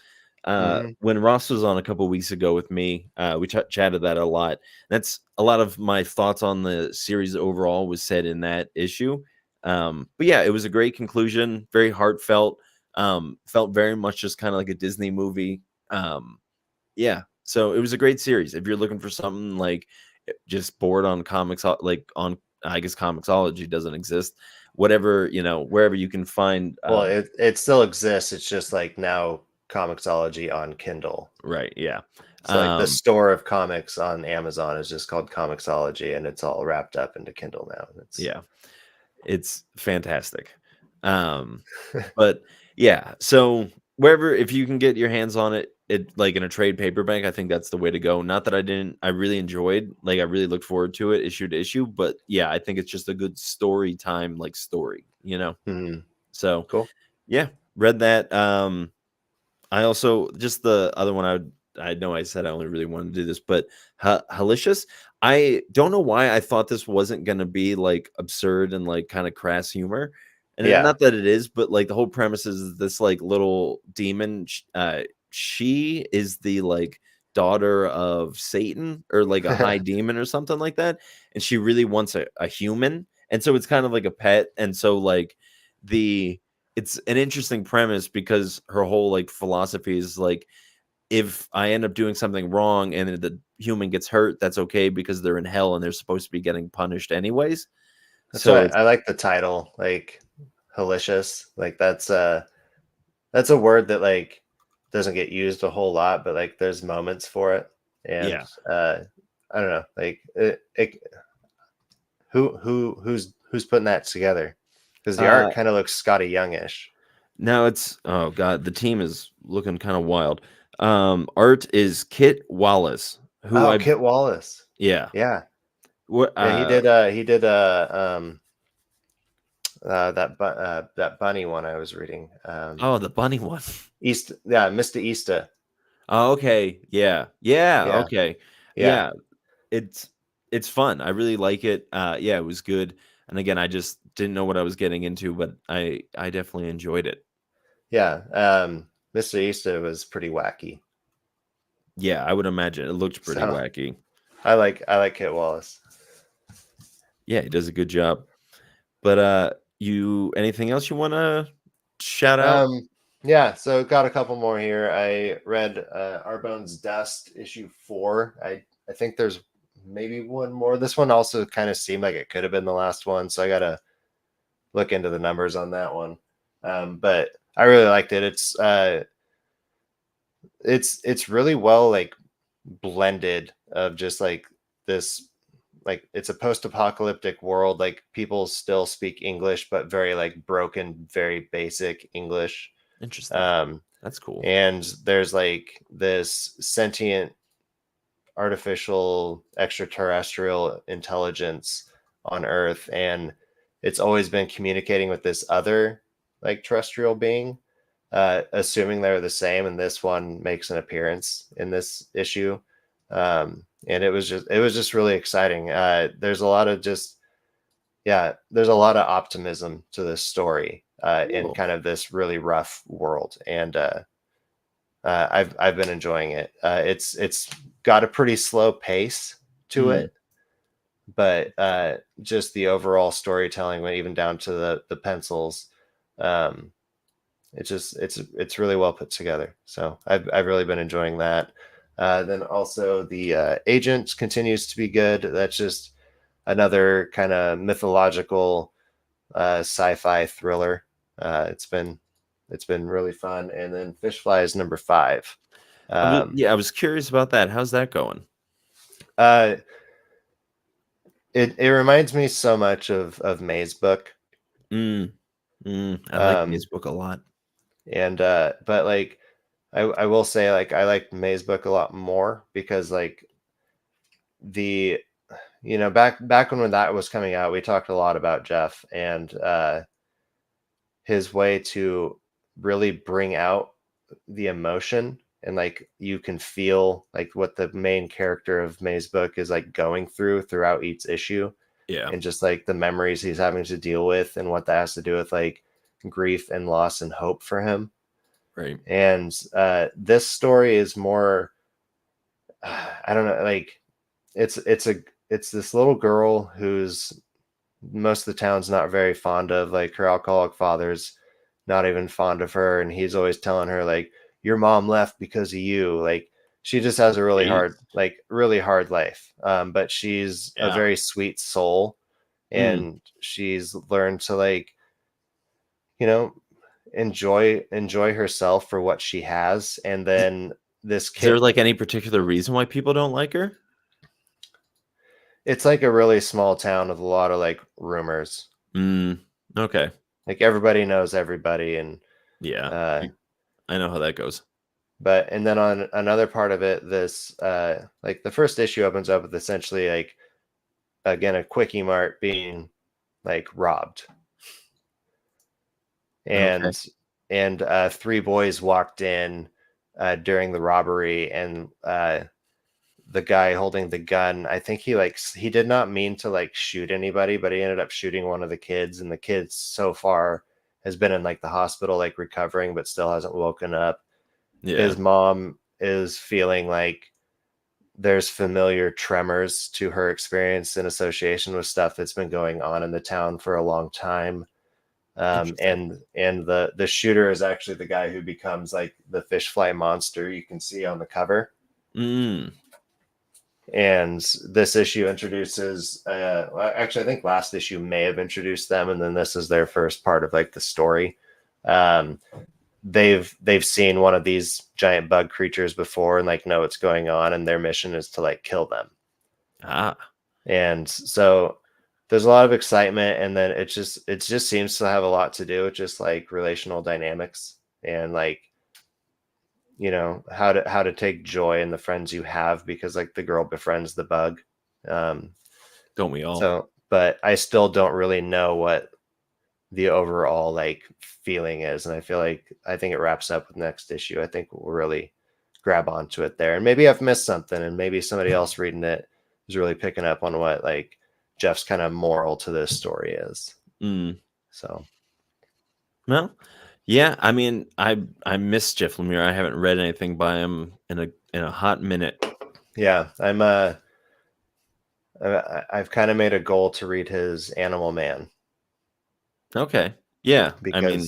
Hmm. When Ross was on a couple weeks ago with me, we chatted that a lot. That's a lot of my thoughts on the series overall was said in that issue. But yeah, it was a great conclusion, very heartfelt. Felt very much just kind of like a Disney movie. Yeah, so it was a great series. If you're looking for something like just bored on comics, like on I guess Comixology doesn't exist. Whatever, wherever you can find. Well, it still exists. It's just like now Comixology on Kindle. Right, yeah, So like the store of comics on Amazon is just called Comixology, and it's all wrapped up into Kindle now. It's yeah, it's fantastic. Um, but yeah, so wherever if you can get your hands on it, like in a trade paperback, I think that's the way to go. Not that I really enjoyed, like I really looked forward to it issue to issue, but yeah, I think it's just a good story time like story. hmm, So cool. yeah, read that. I also just the other one I know I said I only really wanted to do this, but Halicious. I don't know why I thought this wasn't gonna be like absurd and like kind of crass humor. And Yeah. not that it is, but like the whole premise is this like little demon. She is the like daughter of Satan or like a high demon or something like that. And she really wants a human. And so it's kind of like a pet. And so like the it's an interesting premise because her whole like philosophy is like if I end up doing something wrong and the human gets hurt, that's okay because they're in hell and they're supposed to be getting punished anyways. That's So why it's I like the title, like "halicious." Like that's a word that like doesn't get used a whole lot, but like there's moments for it, and yeah. I don't know, like who's putting that together? Because the art Uh kind of looks Scotty Youngish. Now it's oh god, the team is looking kind of wild. Art is Kit Wallace, who Oh, I Kit Wallace. yeah. Yeah, What yeah, he did that bunny one I was reading. oh, the bunny one. East, yeah, Mr. Easter. Oh, okay. Yeah. Yeah, Yeah, okay. yeah, Yeah, it's it's fun. I really like it. Yeah, it was good. And again, I just didn't know what I was getting into, but I definitely enjoyed it. yeah. Mr. Easter was pretty wacky. Yeah, I would imagine it looked pretty So wacky. I like Kit Wallace. Yeah, he does a good job. But you anything else you want to shout out? Yeah, so got a couple more here. I read Bones Dust issue 4. I think there's maybe one more. This one also kind of seemed like it could have been the last one, so I gotta look into the numbers on that one. But I really liked it. It's really well like blended of just like this, like it's a post-apocalyptic world, like people still speak English but very like broken, very basic English. Interesting. um That's cool. and there's like this sentient artificial extraterrestrial intelligence on Earth, and it's always been communicating with this other like terrestrial being, assuming they're the same, and this one makes an appearance in this issue. And it was just really exciting. There's a lot of there's a lot of optimism to this story in Cool. kind of this really rough world, and I've been enjoying it. It's got a pretty slow pace to Mm. it, but just the overall storytelling, even down to the pencils, um, it's really well put together. So I've really been enjoying that. Then also the Agent continues to be good. That's just another kind of mythological sci-fi thriller. It's been really fun. And then Fishfly is number 5. I was curious about that. How's that going? Uh, it reminds me so much of May's book. I like Um, May's book a lot. and but like I will say, like, I like May's book a lot more because like the back when that was coming out, we talked a lot about Jeff and his way to really bring out the emotion, and like you can feel like what the main character of May's book is like going throughout each issue, Yeah. and just like the memories he's having to deal with and what that has to do with like grief and loss and hope for him. Right. And this story is more I don't know, like it's this little girl who's most of the town's not very fond of. Like, her alcoholic father's not even fond of her, and he's always telling her like, your mom left because of you. Like, she just has a Jeez. really hard life, but she's a Yeah. very sweet soul, Mm. and she's learned to, like, you know enjoy herself for what she has. And Is then this is there kid, like any particular reason why people don't like her? it's like a really small town with a lot of like rumors. Mm. Okay. Like, everybody knows everybody, and Yeah. uh I know how that goes. but and then on another part of it, this like the first issue opens up with essentially like, again, a quickie mart being like robbed, Okay. and 3 boys walked in during the robbery, and the guy holding the gun, I think he did not mean to like shoot anybody, but he ended up shooting one of the kids, and the kid so far has been in like the hospital, like recovering, but still hasn't woken up. Yeah. His mom is feeling like there's familiar tremors to her experience in association with stuff that's been going on in the town for a long time. Interesting. And the shooter is actually the guy who becomes like the fish fly monster you can see on the cover. Mm. And this issue introduces actually, I think last issue may have introduced them, and then this is their first part of like the story. um they've seen one of these giant bug creatures before and like know what's going on, and their mission is to like kill them. Ah. And so there's a lot of excitement, and then it just seems to have a lot to do with just like relational dynamics, and like, how to take joy in the friends you have, because like the girl befriends the bug. um Don't we all? so but I still don't really know what the overall like feeling is, and I think it wraps up with next issue. I think we'll really grab onto it there, and maybe I've missed something, and maybe somebody else reading it is really picking up on what like Jeff's kind of moral to this story is. Mm. So Well, yeah. I mean, I miss Jeff Lemire. I haven't read anything by him in a hot minute. yeah, I've kind of made a goal to read his Animal Man, Okay. Yeah. I mean,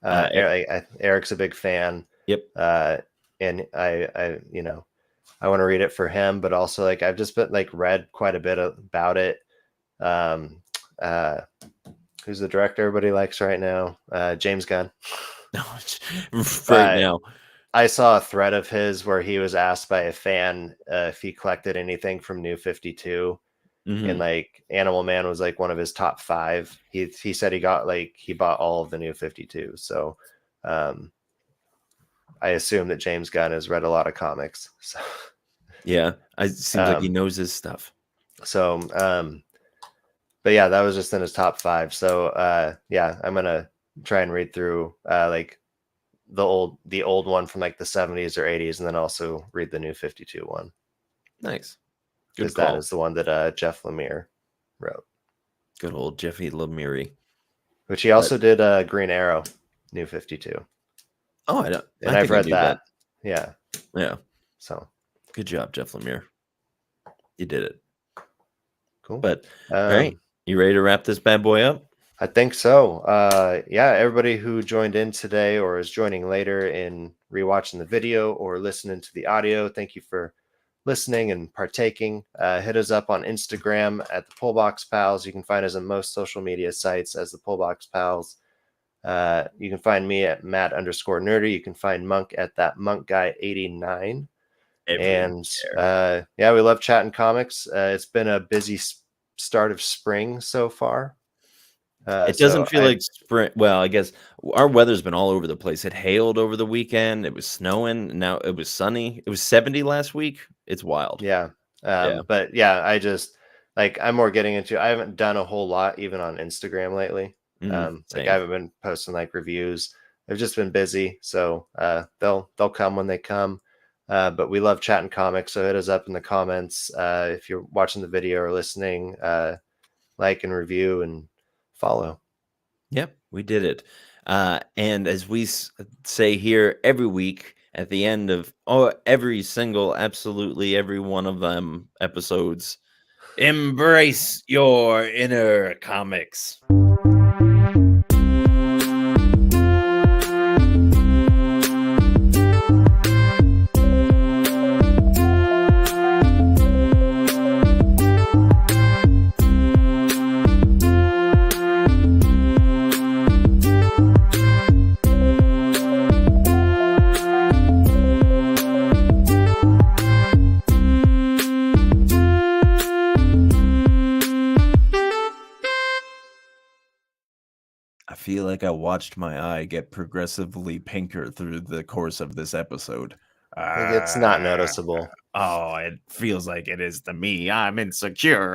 because Eric's a big fan, yep. and I want to read it for him, but also like I've just been like read quite a bit about it. Um, uh, who's the director everybody likes right now? James Gunn. Right Uh, now. I saw a thread of his where he was asked by a fan if he collected anything from New 52, and Hmm. like Animal Man was like one of his top 5. He said he bought all of the New 52. So um, I assume that James Gunn has read a lot of comics. So Yeah. It seems like he um, knows his stuff. so but yeah, that was just in his top 5. So yeah, I'm gonna try and read through like the old one from like the 70s or 80s, and then also read the New 52 one. Nice. Good Because call. that is the one that Jeff Lemire wrote. Good old Jeffy Lemire. Which he also did Green Arrow, New 52. Oh, I don't. And I I've think I read knew that. Yeah. Yeah. So good job, Jeff Lemire. You did it. Cool. But all right, you ready to wrap this bad boy up? I think so. Yeah, everybody who joined in today or is joining later in rewatching the video or listening to the audio, thank you for listening and partaking. Hit us up on Instagram at the pullboxpals. You can find us on most social media sites as the pullboxpals. You can find me at Matt_nerdy. You can find Monk at that Monk Guy 89. And yeah, we love chatting comics. It's been a busy start of spring so far. It doesn't feel like spring. Well, I guess our weather's been all over the place. It hailed over the weekend. It was snowing. Now it was sunny. It was 70 last week. It's wild. Yeah. Yeah. But yeah, I just like I'm more getting into. I haven't done a whole lot even on Instagram lately. Like I haven't been posting like reviews. I've just been busy, so they'll come when they come. But we love chatting comics, so hit us up in the comments if you're watching the video or listening. Like and review and follow. Yep, we did it. And as we say here every week at the end of every single, absolutely every one of them episodes, embrace your inner comics. I feel like I watched my eye get progressively pinker through the course of this episode. It's not noticeable. Oh, it feels like it is to me. I'm insecure.